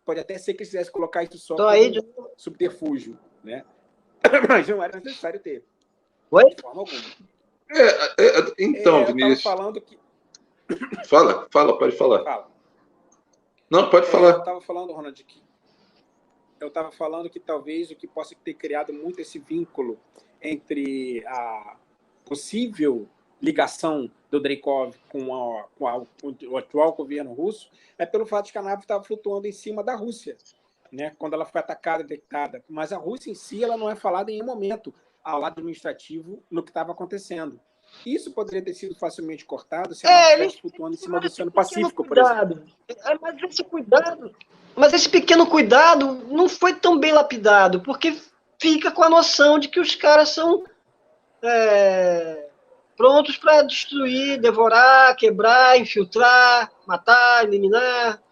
Pode até ser que eles quisessem colocar isso só como subterfúgio, né? Mas não era necessário ter. Oi? De forma alguma. Então, Vinícius... falando que... Fala, pode falar. Fala. Não, pode falar. Eu estava falando, Ronald, que talvez o que possa ter criado muito esse vínculo entre a possível ligação do Dreykov com o atual governo russo é pelo fato de que a nave estava flutuando em cima da Rússia, né, quando ela foi atacada, detectada. Mas a Rússia em si ela não é falada em nenhum momento ao lado administrativo no que estava acontecendo. Isso poderia ter sido facilmente cortado se a nave estivesse flutuando em cima do Oceano Pacífico, por exemplo. Mas esse pequeno cuidado não foi tão bem lapidado, porque fica com a noção de que os caras são prontos para destruir, devorar, quebrar, infiltrar, matar, eliminar.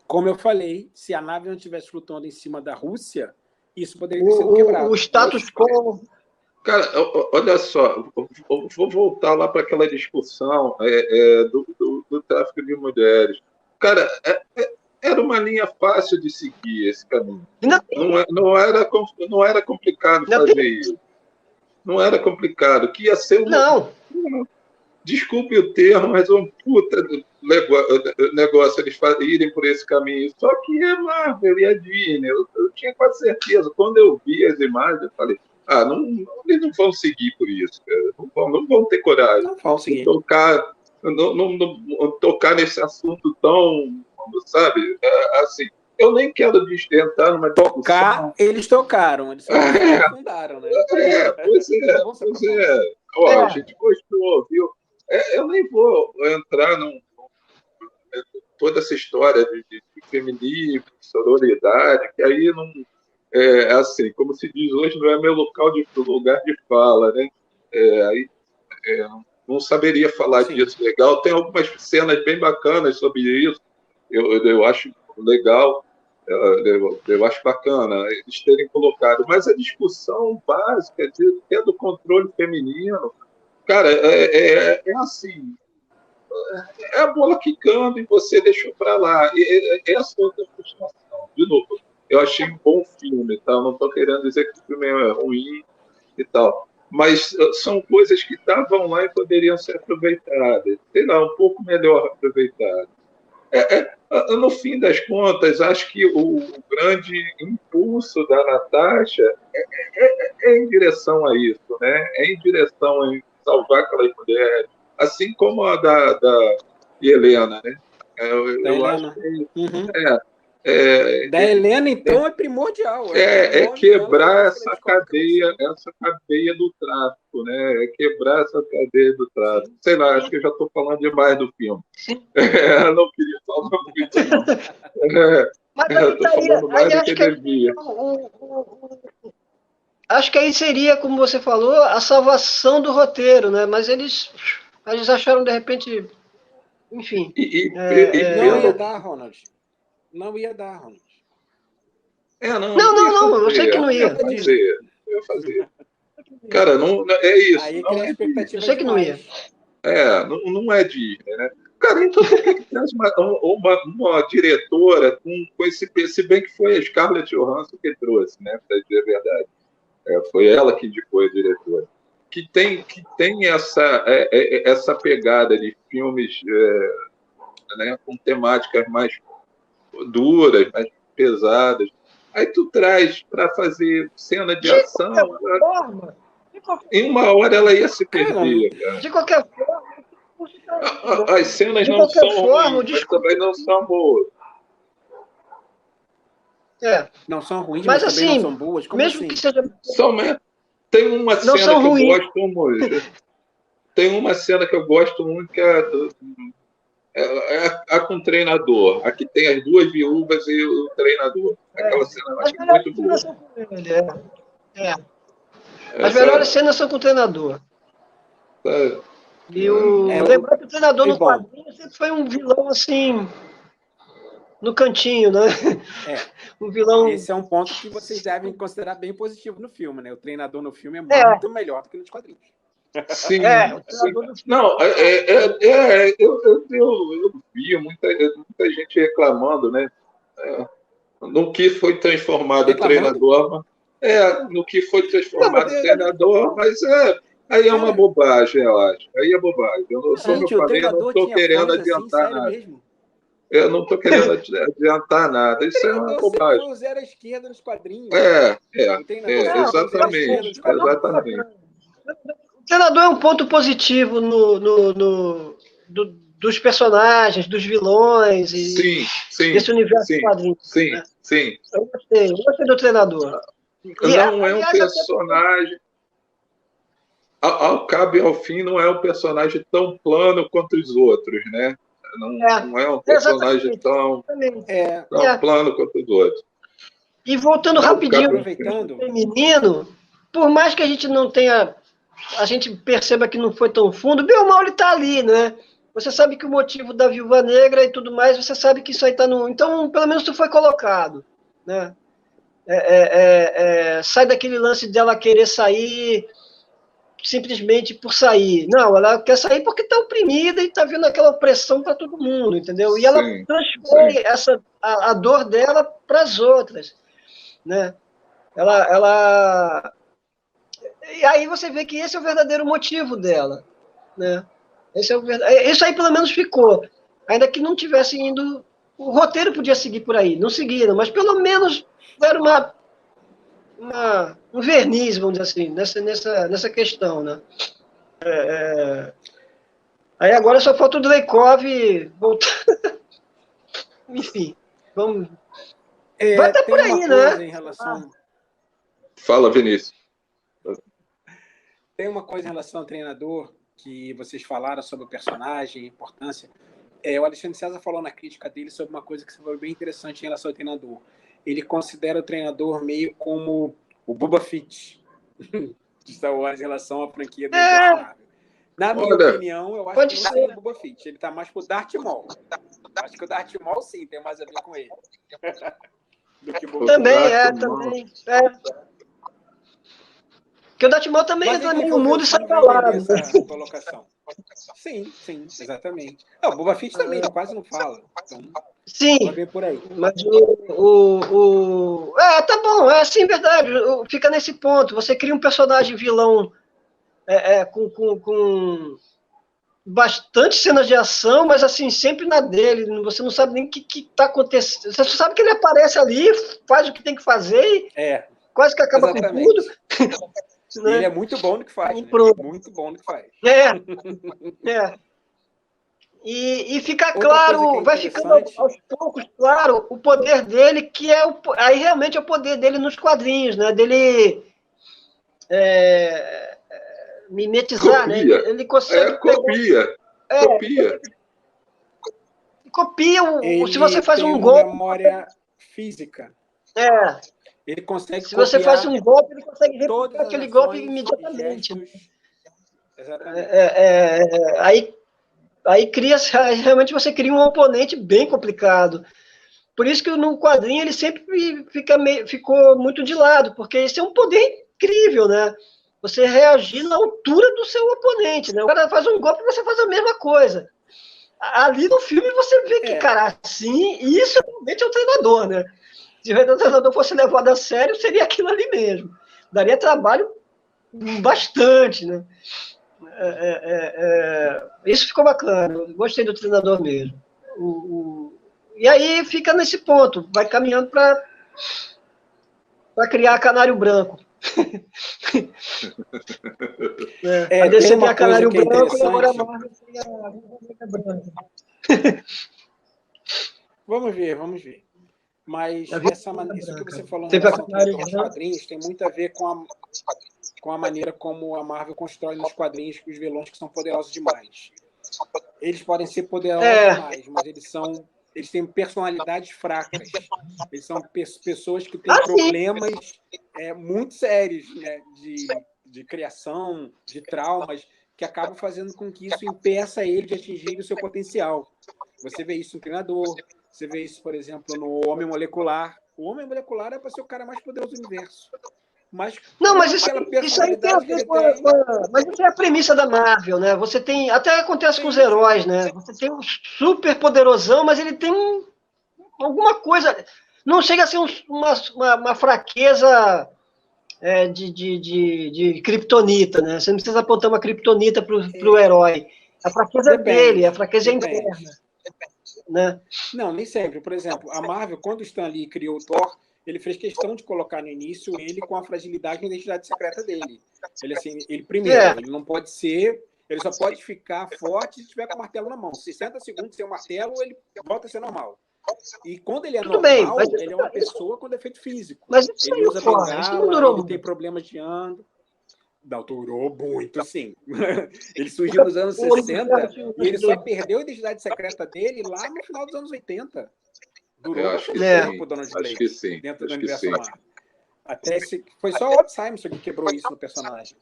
Como eu falei, se a nave não estivesse flutuando em cima da Rússia, isso poderia ter sido quebrado. O status quo... Cara, olha só, vou voltar lá para aquela discussão do tráfico de mulheres. Cara, era uma linha fácil de seguir esse caminho. Não era complicado fazer isso. Não era complicado. Que ia ser desculpe o termo, mas um puta negócio eles irem por esse caminho. Só que é Marvel e a Disney. Eu tinha quase certeza. Quando eu vi as imagens, eu falei, eles não vão seguir por isso, cara. Não vão ter coragem de tocar nesse assunto tão, sabe, assim. Eu nem quero entrar numa discussão. Eles tocaram, eles afundaram, né? Pois é. Ó, a gente gostou, viu? Eu nem vou entrar toda essa história de feminismo, de sororidade, que aí não... assim, como se diz hoje, não é meu lugar de fala, né? Não saberia falar disso legal. Tem algumas cenas bem bacanas sobre isso, eu acho legal. Eu acho bacana eles terem colocado, mas a discussão básica que é do controle feminino, cara, é assim, é a bola quicando e você deixou para lá. Essa é outra frustração. De novo, eu achei um bom filme, tá? Não estou querendo dizer que o filme é ruim e tal, mas são coisas que estavam lá e poderiam ser aproveitadas, sei lá, um pouco melhor aproveitadas. No fim das contas, acho que o grande impulso da Natasha é em direção a isso, né? É em direção a salvar aquelas mulheres, assim como a da Helena, né? Da Eu acho Helena. que Uhum. Da é, Helena, então, é primordial. é O nome dela, quebrar depois que ela descobre que é você. essa cadeia do tráfico, né? É quebrar essa cadeia do tráfico. Sim. Sei lá, acho que eu já estou falando demais do filme. Não queria falar muito, não. Mas Eu estou falando mais aí do acho que que devia. acho que aí seria, como você falou, a salvação do roteiro, né? Mas eles acharam, de repente, enfim. E Não ia pelo. dar, Ronald. Não ia dar, Ronald. Não, Ia não, não, eu sei que fazer, não Não ia ia. da Disney. ia fazer. Cara, é isso, Aí não cria é Disney. Eu expectativa sei que não ia. demais. Não é Disney, né? Cara, então por que traz uma diretora com se bem que foi a Scarlett Johansson que trouxe, né? Para dizer a verdade. Foi ela que indicou a diretora. Que tem essa pegada de filmes né, com temáticas mais duras, mais pesadas. Aí tu traz para fazer cena de De qualquer ação, forma, em uma hora ela ia se Cara, perder, cara. de qualquer forma, o discurso tá aí, né? As cenas De não qualquer são forma, o ruins, mas discurso. também não são boas. É. não são ruins, Mas mas também não assim, são boas. Como mesmo que assim? seja. São, tem uma Não cena são que eu ruins. gosto muito. Tem uma cena que eu gosto muito que é a com o treinador. A que tem as duas viúvas e o treinador. Aquela cena eu As acho melhores muito boa. cenas são com ele. É. As melhores Essa, cenas são com o treinador. essa, E o. É, Lembrar que o treinador e no bom, quadrinho sempre foi um vilão assim, no cantinho, né? é. Um vilão. Esse é um ponto que vocês devem considerar bem positivo no filme, né? O treinador no filme é É, muito melhor do que nos quadrinhos. sim, o sim. treinador do. Não, eu vi muita gente reclamando, né? No que foi transformado o Reclamando? treinador, no que foi Não, mas transformado o treinador, mas aí é uma Cara, bobagem, eu acho. Aí é bobagem. Como eu gente, o falei, eu não treinador estou tinha querendo fãs assim, adiantar sério nada. mesmo. Eu não estou querendo adiantar nada. O Isso é uma treinador sempre foi bobagem. o zero à esquerda nos quadrinhos. É, é, O treinador sempre não, foi o zero à exatamente, esquerda o nos treinador quadrinhos. foi exatamente. bacana. O treinador é um ponto positivo dos personagens, dos vilões e Sim, sim, desse universo de sim, quadrinhos. sim, Né? sim. Eu gostei do treinador. E, Não é um aliás, até porque. personagem, ao cabo e ao fim, não é um personagem tão plano quanto os outros, né? Não é um personagem Exatamente. tão, Exatamente. É, tão plano quanto os outros. E voltando Ao rapidinho cabo e ao ao fim. aproveitando, feminino, por mais que a gente não tenha, a gente perceba que não foi tão fundo, bem ou mal ele está ali, né? Você sabe que o motivo da Viúva Negra e tudo mais, você sabe que isso aí está no. Então, pelo menos isso foi colocado, né? Sai daquele lance dela querer sair simplesmente por sair. Não, ela quer sair porque está oprimida e está vendo aquela opressão para todo mundo, entendeu? E ela Sim, sim. transpõe a dor dela para as outras, né? Ela. E aí você vê que esse é o verdadeiro motivo dela, né? Isso aí pelo menos ficou. Ainda que não tivesse indo. O roteiro podia seguir por aí, não seguiram, mas pelo menos era um verniz, vamos dizer assim, nessa questão, né? Aí agora só falta o Dreykov voltar. Enfim, vamos. Vai estar por tem uma aí, coisa né? em relação. Fala, Vinícius. Tem uma coisa em relação ao treinador que vocês falaram sobre o personagem, a importância. O Alexandre César falou na crítica dele sobre uma coisa que foi bem interessante em relação ao treinador. Ele considera o treinador meio como o Boba Fett de Star Wars em relação à franquia do universo Marvel. Na minha Olha, opinião, eu acho que não seria o Boba Fett. Ele está mais pro Darth Maul. Acho que o Darth Maul, sim, tem mais a ver com ele. do que Boba Também, Darth Maul. também. Porque o Darth Maul também Mas entra ele no mundo e sai pra vai lá. entender essa colocação. Sim, exatamente. O Boba Fett também, ele quase não fala. Então, Sim, vai ver por aí. mas tá bom, é assim, verdade. Fica nesse ponto. Você cria um personagem vilão com bastante cenas de ação, mas assim, sempre na dele. Você não sabe nem o que tá acontecendo. Você só sabe que ele aparece ali, faz o que tem que fazer e quase que acaba exatamente. com tudo. E ele é muito bom no que faz. Né? Muito bom no que faz. E fica Outra claro, vai ficando aos poucos claro o poder dele, que aí realmente é o poder dele nos quadrinhos, né? Dele mimetizar, Copia. Né? Ele consegue copia. Copia ele se você faz tem um golpe, memória física. Ele consegue se você faz um golpe, ele consegue replicar aquele golpe imediatamente. Exatamente. Aí realmente você cria um oponente bem complicado. Por isso que no quadrinho ele sempre ficou muito de lado, porque esse é um poder incrível, né? Você reagir na altura do seu oponente, né? O cara faz um golpe e você faz a mesma coisa. Ali no filme você vê que, cara, assim, isso realmente é o treinador, né? Se o treinador fosse levado a sério, seria aquilo ali mesmo. Daria trabalho bastante, né? Isso ficou bacana. Gostei do treinador mesmo. E aí fica nesse ponto, vai caminhando para criar Canário Branco. A DC tem a Canário Branco e agora a Marvel tem a Viúva Branca. Vamos ver. Mas isso que você falou em Teve relação aos quadrinhos tem muito a ver com a maneira como a Marvel constrói nos quadrinhos os vilões que são poderosos demais. Eles podem ser poderosos demais, mas eles têm personalidades fracas. Eles são pessoas que têm problemas muito sérios, né, de criação, de traumas, que acabam fazendo com que isso impeça ele de atingir o seu potencial. Você vê isso no Treinador, você vê isso, por exemplo, no Homem Molecular. O Homem Molecular é para ser o cara mais poderoso do universo. Mas isso aí tem a ver mas isso é a premissa da Marvel, né? Você tem, até acontece com os heróis, né? Você tem um super poderosão, mas ele tem alguma coisa, não chega a ser uma fraqueza de kriptonita, né? Você não precisa apontar uma kriptonita pro herói. A fraqueza dele, a fraqueza interna. Né? Não, nem sempre. Por exemplo, a Marvel, quando o Stan Lee criou o Thor, ele fez questão de colocar no início ele com a fragilidade e a identidade secreta dele. Ele primeiro, ele não pode ser, ele só pode ficar forte se estiver com o martelo na mão. 60 segundos sem o martelo, ele volta a ser normal. E quando ele é normal, ele é uma pessoa com defeito físico. Mas isso ele usa bengala, ele tem problemas de ando. Não, durou muito, sim. Ele surgiu nos anos 60 e ele só perdeu a identidade secreta dele lá no final dos anos 80. Durou acho que tempo, Donald Blake, Blake, sim. dentro do universo Marvel. Foi só o Walt Simonson que quebrou isso no personagem.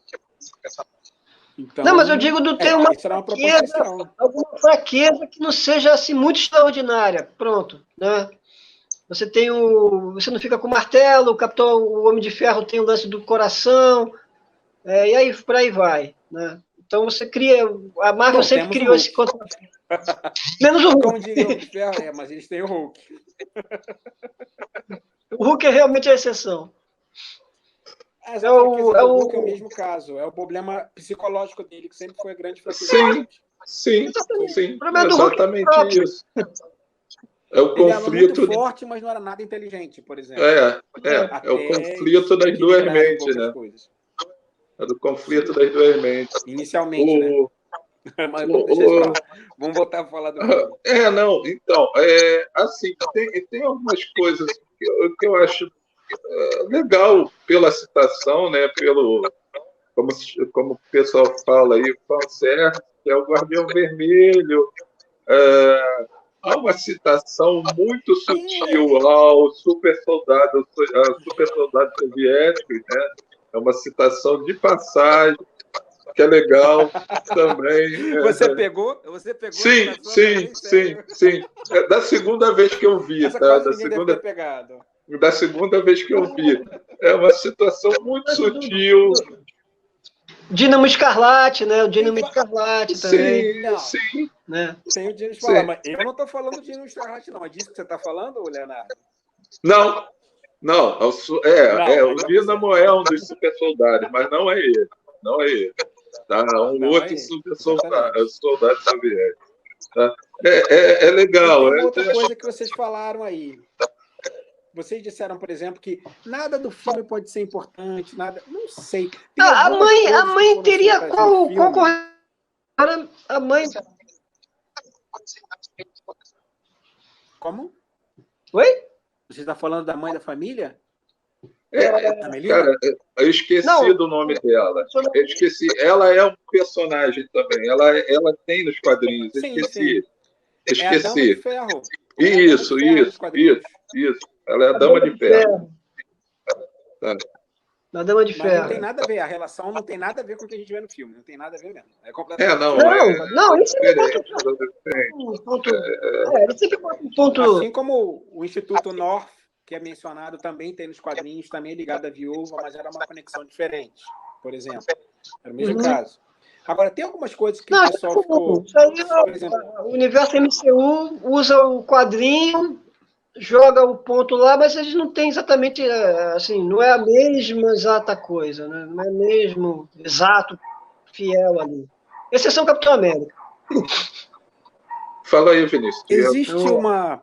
Então, não, mas eu digo ter alguma fraqueza que não seja assim muito extraordinária. Pronto, né? Você não fica com o martelo, o Homem de Ferro tem o lance do coração, e aí por aí vai, né? Então você cria, a Marvel sempre criou esse contraste. Menos o Hulk. Como diria o Homem de Ferro, mas eles têm o Hulk. O Hulk é realmente a exceção. O Hulk é o mesmo caso. É o problema psicológico dele, que sempre foi a grande fraqueza. Sim. Exatamente isso. É o conflito. Ele era muito forte, mas não era nada inteligente, por exemplo. É o conflito das duas mentes, né? É do conflito das duas mentes. Inicialmente, né? Mas vamos voltar a falar do filme. Assim, tem algumas coisas que eu acho legal pela citação, né? Como o pessoal fala aí, fanservice, que é o Guardião Vermelho. Há uma citação muito sutil ao super soldado soviético, né? É uma citação de passagem, que é legal também. Você pegou? Sim. É da segunda vez que eu vi, Essa tá? quase ninguém deve ter pegado. da segunda vez que eu vi. É uma situação muito sutil. Dínamo Escarlate, né? O Dínamo Escarlate também. Não. Sim. Né? Tem o Dínamo Escarlate, mas eu não estou falando do Dínamo Escarlate, não. É disso que você está falando, Leonardo? Não. O Dínamo é um dos super soldados, mas não é ele. Não é ele. Tá? Não outro é super soldado Xavier. Tá? É legal. E tem outra coisa que vocês falaram aí. Vocês disseram, por exemplo, que nada do filme pode ser importante, nada. Não sei. A mãe teria qual a mãe. Como? Oi? Você está falando da mãe da família? Cara, eu esqueci do nome dela. Eu esqueci. Ela é um personagem também. Ela tem nos quadrinhos. Eu esqueci. É a Dama de Ferro. Isso. Ela é a Dama de Ferro. Tá. A Dama de Ferro. Mas não tem nada a ver. A relação não tem nada a ver com o que a gente vê no filme. Não tem nada a ver mesmo. É completamente não, isso é um ponto. Assim como o Instituto North, que é mencionado, também tem nos quadrinhos, também é ligado à viúva, mas era uma conexão diferente, por exemplo. Era o mesmo caso. Agora, tem algumas coisas que o pessoal ficou... Por exemplo, o universo MCU usa o quadrinho, joga o ponto lá, mas eles não têm exatamente, assim, não é a mesma exata coisa, né? Não é mesmo exato, fiel ali. Exceção Capitão América. Fala aí, Vinícius. Existe uma...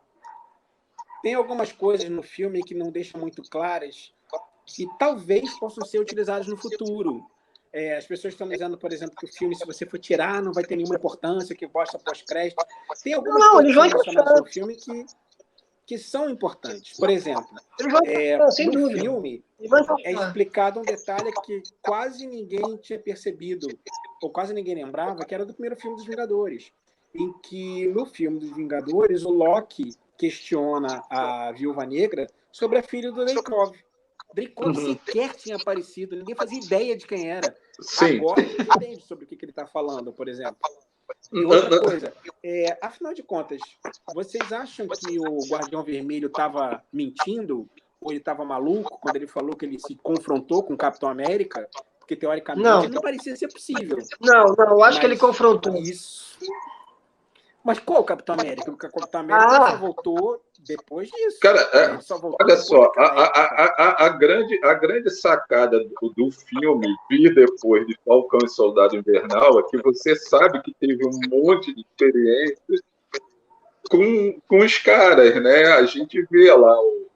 Tem algumas coisas no filme que não deixam muito claras, que talvez possam ser utilizadas no futuro. As pessoas estão dizendo, por exemplo, que o filme, se você for tirar, não vai ter nenhuma importância, que bosta pós-crédito. Tem algumas coisas relacionadas no filme que são importantes. Por exemplo, no filme é explicado um detalhe que quase ninguém tinha percebido, ou quase ninguém lembrava, que era do primeiro filme dos Vingadores, em que, no filme dos Vingadores, o Loki questiona a Viúva Negra sobre a filha do Dreykov. Dreykov sequer tinha aparecido, ninguém fazia ideia de quem era. Sim. Agora a gente entende sobre o que ele está falando, por exemplo. E outra coisa, afinal de contas, vocês acham que o Guardião Vermelho estava mentindo? Ou ele estava maluco quando ele falou que ele se confrontou com o Capitão América? Porque, teoricamente, não parecia ser possível. Não, eu acho que ele confrontou. Isso. Mas qual o Capitão América? O Capitão América só voltou depois disso. Cara, olha só, a grande sacada do filme vir depois de Falcão e Soldado Invernal é que você sabe que teve um monte de experiências com os caras, né? A gente vê lá o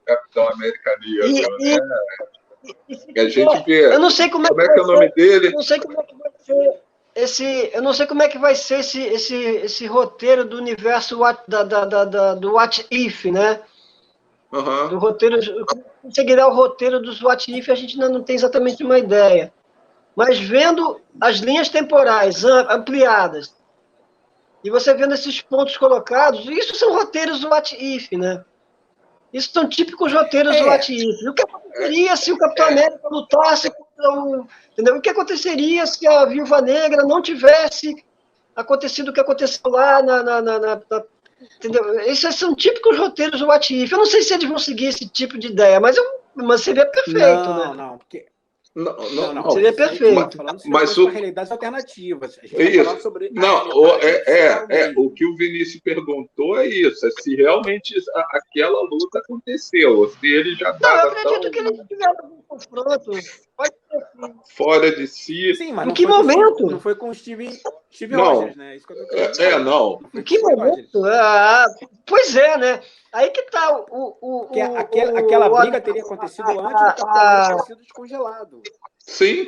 Capitão América Negro, né? A gente vê. Eu não sei como é que é o nome dele. Eu não sei como é que vai ser. Eu não sei como é que vai ser esse roteiro do universo do What If, né? Do roteiro, conseguirá o roteiro dos What If, a gente ainda não tem exatamente uma ideia. Mas vendo as linhas temporais ampliadas, e você vendo esses pontos colocados, isso são roteiros do What If, né? Isso são típicos roteiros do What If. O que aconteceria se o Capitão América lutasse contra um... Entendeu? O que aconteceria se a Viúva Negra não tivesse acontecido o que aconteceu lá entendeu? Esses são típicos roteiros do What If. Eu não sei se eles vão seguir esse tipo de ideia, mas seria perfeito, né? Não, porque... Não, seria perfeito. Mas realidades alternativas. Isso. Sobre o que o Vinícius perguntou é isso, é se realmente aquela luta aconteceu, ou se ele já estava eu acredito que eles tiveram algum confronto. Pode ser, fora de si. Sim, mas em que momento? Não foi com o Steve Rogers, né? Isso que eu tô querendo não. Em que momento? Pois é, né? Aí que tá aquela briga teria acontecido antes do Capitão América ter sido descongelado. Sim,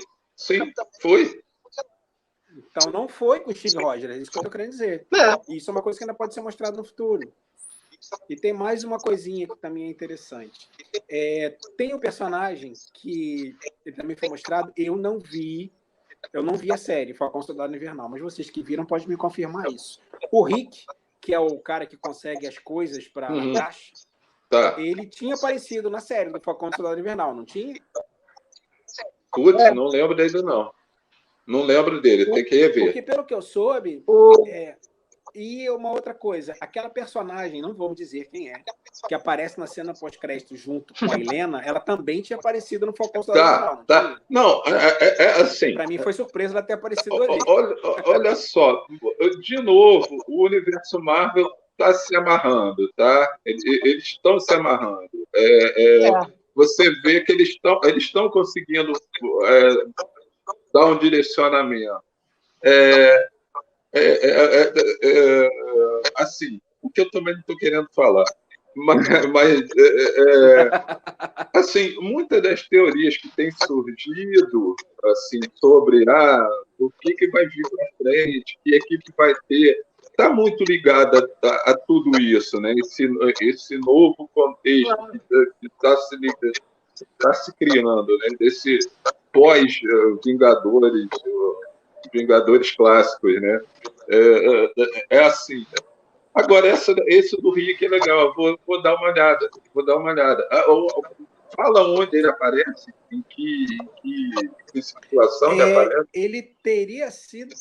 foi. Então não foi com o Steve Rogers, é isso que eu tô querendo dizer. Isso é uma coisa que ainda pode ser mostrada no futuro. E tem mais uma coisinha que também é interessante. Tem um personagem que ele também foi mostrado, eu não vi a série, Falcão Soldado Invernal, mas vocês que viram podem me confirmar isso. O Rick, que é o cara que consegue as coisas para a caixa, ele tinha aparecido na série do Falcão Soldado Invernal, não tinha? Putz, não lembro dele, não. Não lembro dele, tem que rever. Porque, pelo que eu soube, E uma outra coisa, aquela personagem, não vamos dizer quem é, que aparece na cena pós-crédito junto com a Helena, ela também tinha aparecido no Falcão Soldado Invernal, Tá. não tinha? Não, assim. Para mim foi surpresa ela ter aparecido ali. Olha só, de novo, o universo Marvel está se amarrando, tá? Eles estão se amarrando. Você vê que eles estão conseguindo dar um direcionamento. Assim, o que eu também não estou querendo falar, mas assim, muitas das teorias que têm surgido assim, sobre o que vai vir para frente, que equipe vai ter, está muito ligada a tudo isso, né? Esse novo contexto que está se criando, né? Desse pós-Vingadores, Vingadores clássicos, né? Assim. Agora, esse do Rick é legal, vou dar uma olhada. Fala onde ele aparece, em que situação ele aparece. Ele teria sido,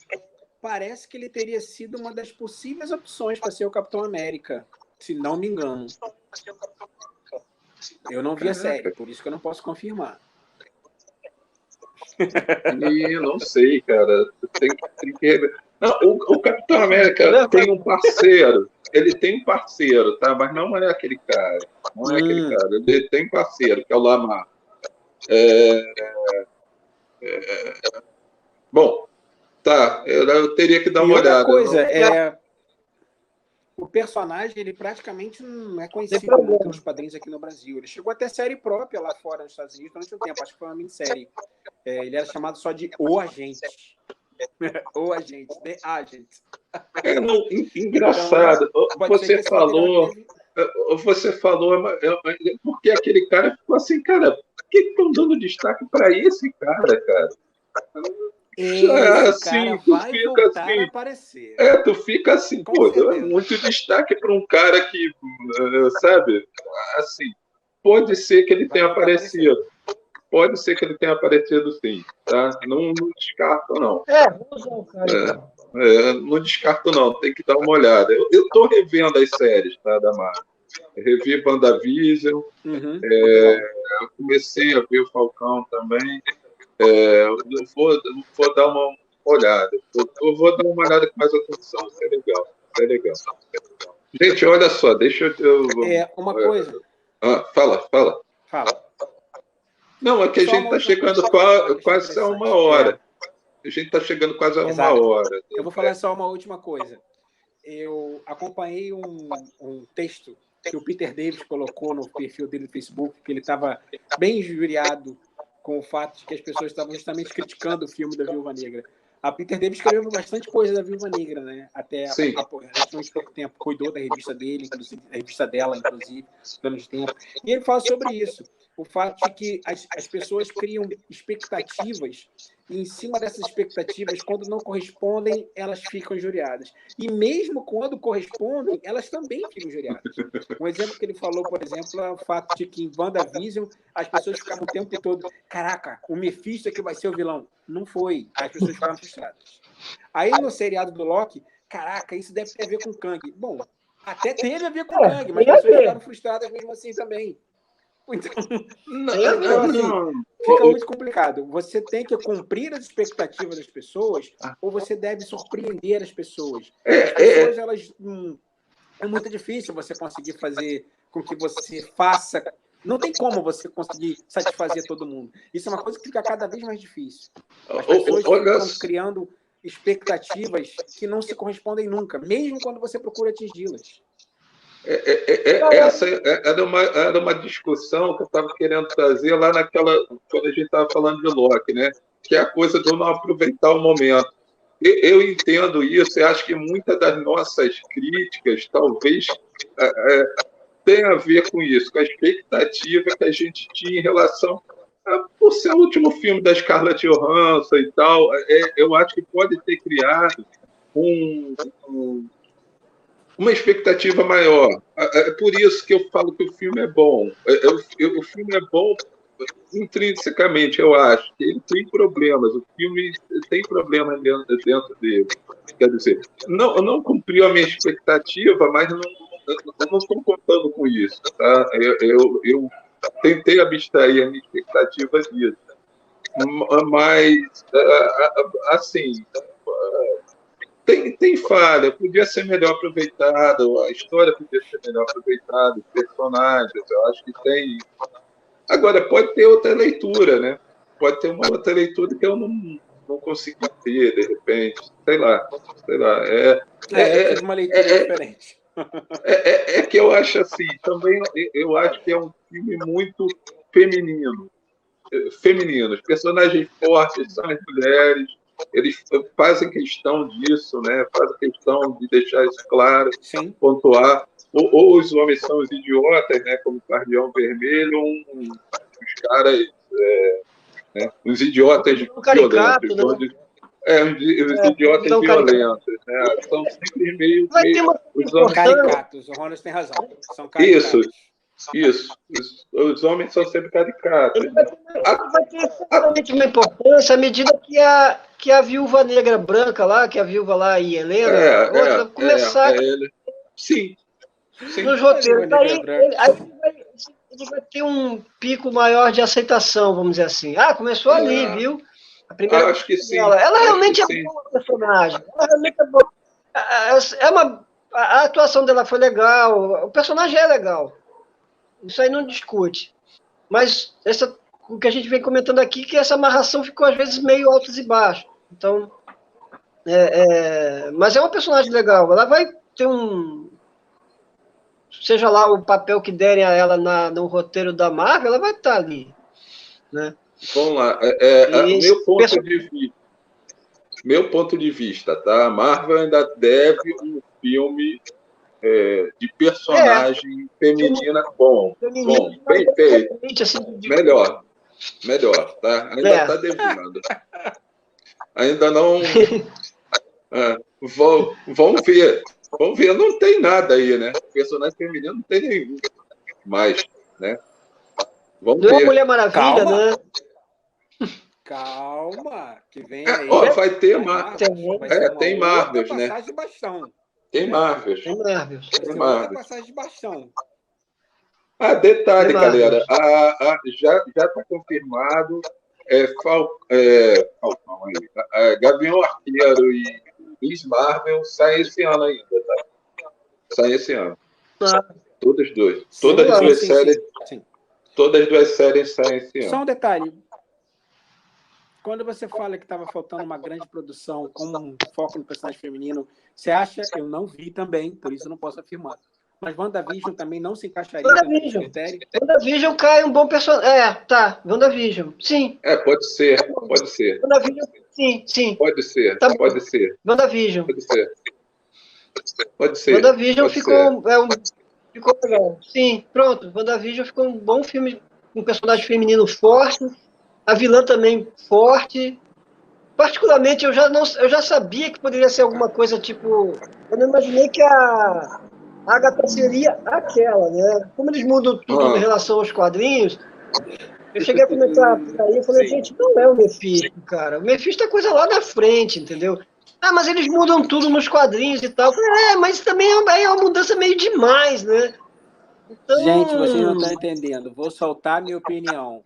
parece que ele teria sido uma das possíveis opções para ser o Capitão América, se não me engano. Eu não vi a série, por isso que eu não posso confirmar. Não sei, cara. Tem que... Não, o Capitão América tem um parceiro. Ele tem um parceiro, tá? Mas não é aquele cara. Não é aquele cara. Ele tem um parceiro, que é o Lamar. Bom, tá. Eu teria que dar uma olhada. Coisa, o personagem, ele praticamente não é conhecido muito nos quadrinhos aqui no Brasil. Ele chegou até série própria lá fora nos Estados Unidos durante um tempo. Acho que foi uma minissérie. Ele era chamado só de O Agente. O Agente, The Agent. Engraçado. Então, você falou, porque aquele cara ficou assim, cara, por que estão dando destaque para esse cara, cara? Esse cara vai voltar a aparecer. Tu fica assim, pô, muito destaque para um cara que, sabe, assim, pode ser que ele tenha aparecido. Pode ser que ele tenha aparecido sim, tá? Não descarto, não. Não descarto, não. Tem que dar uma olhada. Eu estou revendo as séries, tá, da Marvel. Revi WandaVision. Eu comecei a ver o Falcão também. Vou dar uma olhada. Eu vou dar uma olhada com mais atenção. Isso é legal. Gente, olha só, deixa eu... uma coisa. Fala. Não, é que a gente está chegando quase a uma hora. A gente está chegando quase a uma hora. Eu vou falar só uma última coisa. Eu acompanhei um texto que o Peter David colocou no perfil dele no Facebook, que ele estava bem injuriado com o fato de que as pessoas estavam justamente criticando o filme da Viúva Negra. A Peter David escreveu bastante coisa da Viúva Negra, né? Até relativamente pouco tempo. Cuidou da revista dele, inclusive, a revista dela, inclusive, durante tempo. E ele fala sobre isso. O fato de que as pessoas criam expectativas e, em cima dessas expectativas, quando não correspondem, elas ficam injuriadas. E mesmo quando correspondem, elas também ficam injuriadas. Um exemplo que ele falou, por exemplo, é o fato de que em WandaVision as pessoas ficavam o tempo todo, caraca, o Mephisto é que vai ser o vilão. Não foi. As pessoas ficaram frustradas. Aí no seriado do Loki, caraca, isso deve ter a ver com Kang. Bom, até teve a ver com Kang, mas as pessoas ficaram frustradas mesmo assim também. Então, fica muito complicado. Você tem que cumprir as expectativas das pessoas ou você deve surpreender as pessoas. As pessoas, elas... é muito difícil você conseguir fazer com que você faça... Não tem como você conseguir satisfazer todo mundo. Isso é uma coisa que fica cada vez mais difícil. As pessoas ficam criando expectativas que não se correspondem nunca, mesmo quando você procura atingi-las. Essa era uma discussão que eu estava querendo trazer lá quando a gente estava falando de Loki, né? Que é a coisa de eu não aproveitar o momento. Eu entendo isso e acho que muitas das nossas críticas talvez tenha a ver com isso, com a expectativa que a gente tinha em relação por ser o último filme da Scarlett Johansson e tal. Eu acho que pode ter criado uma expectativa maior. É por isso que eu falo que o filme é bom. O filme é bom intrinsecamente, eu acho que ele tem problemas. O filme tem problemas dentro dele. Quer dizer, não cumpriu a minha expectativa, mas eu não estou contando com isso. Tá? Eu tentei abstrair a minha expectativa disso. Mas, assim, tem falha, podia ser melhor aproveitado, a história podia ser melhor aproveitada, os personagens, eu acho que tem. Agora, pode ter outra leitura, né? Pode ter uma outra leitura que eu não consegui ter, de repente. Sei lá. Eu fiz uma leitura diferente. É que eu acho assim, também eu acho que é um filme muito feminino. Os personagens fortes são as mulheres, eles fazem questão disso, né? Fazem questão de deixar isso claro, Sim. pontuar. Ou os homens são os idiotas, né? Como o Guardião Vermelho, ou os caras, né? Os idiotas caricato, violentos. né? Os idiotas violentos, né? São sempre meio os homens caricatos. O Ronald tem razão. São caricatos. Isso. Os homens são sempre caricatos. Ele vai ter exatamente uma importância à medida que a viúva negra branca lá, que a viúva lá e Helena, começar Sim. nos roteiros. Aí ele vai ter um pico maior de aceitação, vamos dizer assim. Começou ali, viu? A primeira acho que sim. Ela realmente é boa personagem. Ela realmente é boa. A atuação dela foi legal. O personagem é legal. Isso aí não discute. Mas o que a gente vem comentando aqui, que essa amarração ficou às vezes meio altos e baixos. Então, mas é uma personagem legal. Ela vai ter seja lá o papel que derem a ela no roteiro da Marvel, ela vai estar ali, né? Vamos lá. Meu ponto de vista, tá? A Marvel ainda deve um filme de personagem feminina bom, bem feito. Melhor, tá? Ainda está devendo. Ainda não... Vamos ver. Não tem nada aí, né? Personagem feminino não tem nenhum mais, né? Vamos ver. Não é Mulher Maravilha, né? Calma, que vem aí. Vai ter tem Marvels, né? Passagem de bastão. Tem Marvels. Passagem de bastão. Detalhe, galera. Já está confirmado. Falcão aí. Gavião Arqueiro e Miss Marvel saem esse ano ainda, tá? Saem esse ano. Todas as duas. Todas as duas séries. Sim. Todas as duas séries saem esse ano. Só um detalhe. Quando você fala que estava faltando uma grande produção com um foco no personagem feminino, você acha? Eu não vi também, por isso eu não posso afirmar. Mas WandaVision também não se encaixaria nesse critério? WandaVision cai um bom personagem. WandaVision, sim. Pode ser. WandaVision, sim. Pode ser. WandaVision. Pode ser. WandaVision ficou legal. Sim, pronto. WandaVision ficou um bom filme com um personagem feminino forte. A vilã também forte. Particularmente, eu já sabia que poderia ser alguma coisa tipo... Eu não imaginei que a Agatha seria aquela, né? Como eles mudam tudo em relação aos quadrinhos, eu cheguei a comentar por aí, eu falei, gente, não é o Mephisto, cara. O Mephisto é coisa lá na frente, entendeu? Mas eles mudam tudo nos quadrinhos e tal. Eu falei, mas também é uma mudança meio demais, né? Então... Gente, vocês não estão entendendo. Vou soltar minha opinião.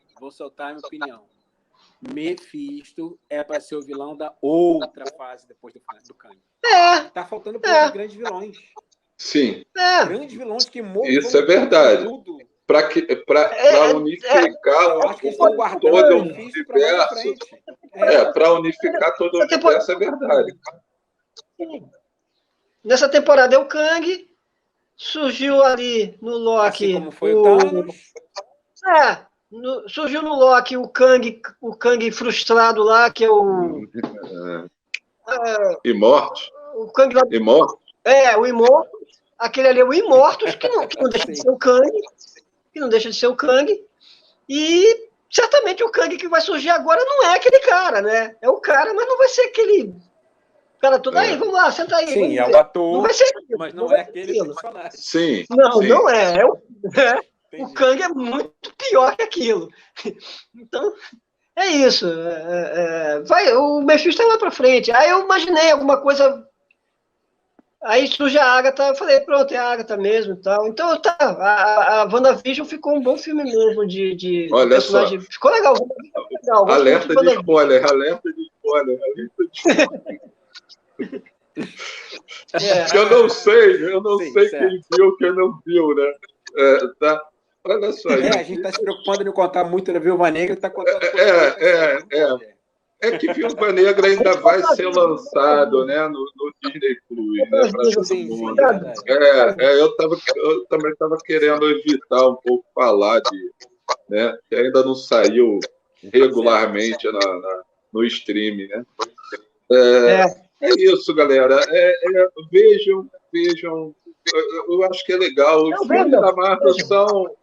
Mephisto é para ser o vilão da outra fase depois do Kang. Tá faltando poucos grandes vilões. Sim. Grandes vilões que morram. Isso é verdade. Para unificar todo o universo. Para unificar todo o universo é verdade. Nessa temporada é o Kang. Surgiu ali no Loki. Assim como foi o Thanos. Surgiu no Loki o Kang frustrado lá, que é o... Immortus. O Kang lá... Immortus. O Immortus. Aquele ali é o Immortus, que não deixa de ser o Kang. Que não deixa de ser o Kang. E certamente o Kang que vai surgir agora não é aquele cara, né? É o cara, mas não vai ser aquele... cara todo aí, vamos lá, senta aí. Sim, é o ator, não vai ser aquilo, mas não é aquele personagem. Sim. Não é. O Kang é muito pior que aquilo. Então, é isso. O Mephisto é lá pra frente. Aí eu imaginei alguma coisa. Aí surge a Agatha, eu falei, pronto, é a Agatha mesmo e tal. Então, tá, a WandaVision ficou um bom filme mesmo de Olha personagem. só. Ficou legal. Legal, Alerta de spoiler, alerta de spoiler. Eu não sei quem viu, quem não viu, né? Tá. Olha só. A gente está se preocupando em contar muito da Viúva Negra, está contando É que Viúva Negra ainda vai ser lançado, né, no Disney Plus, né, para todo mundo. Eu também estava querendo evitar um pouco falar né, que ainda não saiu regularmente no streaming, né? É isso, galera. Vejam. Eu acho que é legal. Os filmes da Marvel são...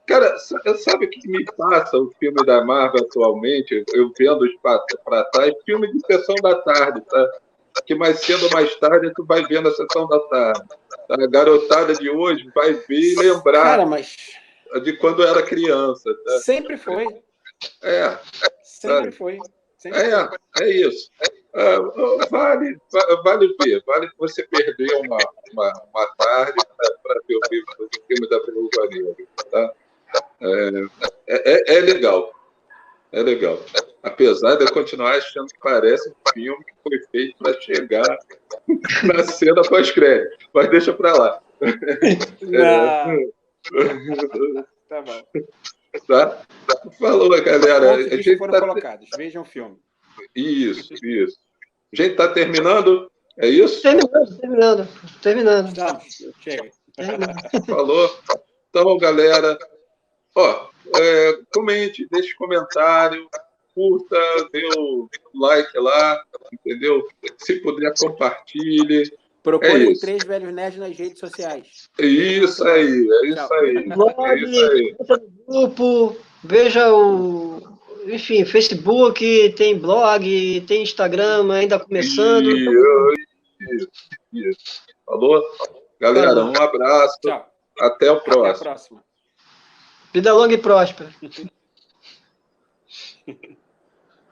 Cara, sabe o que me passa o filme da Marvel atualmente? Eu vendo para trás, filme de sessão da tarde, tá? Que mais cedo ou mais tarde tu vai ver na sessão da tarde. A garotada de hoje vai ver e lembrar de quando era criança. Tá? Sempre foi. Sempre foi. É isso. Vale ver. Vale você perder uma tarde para ver o filme da Viúva Negra. Tá? É legal. É legal. Apesar de eu continuar achando que parece um filme que foi feito para chegar na cena pós-crédito. Mas deixa para lá. Tá bom. Tá? Falou, galera. A gente foram colocados. Vejam o filme. Isso. A gente está terminando? É isso? Terminando. Tá, chega. Falou. Então, galera, comente, deixe comentário, curta, dê o like lá, entendeu? Se puder, compartilhe. Procure o 3 Velhos Nerds nas redes sociais. Isso aí. Blog, grupo, veja enfim, Facebook, tem blog, tem Instagram, ainda começando. Isso. Falou? Galera, um abraço. Tchau. Até o próximo. Até a próxima. Vida longa e próspera.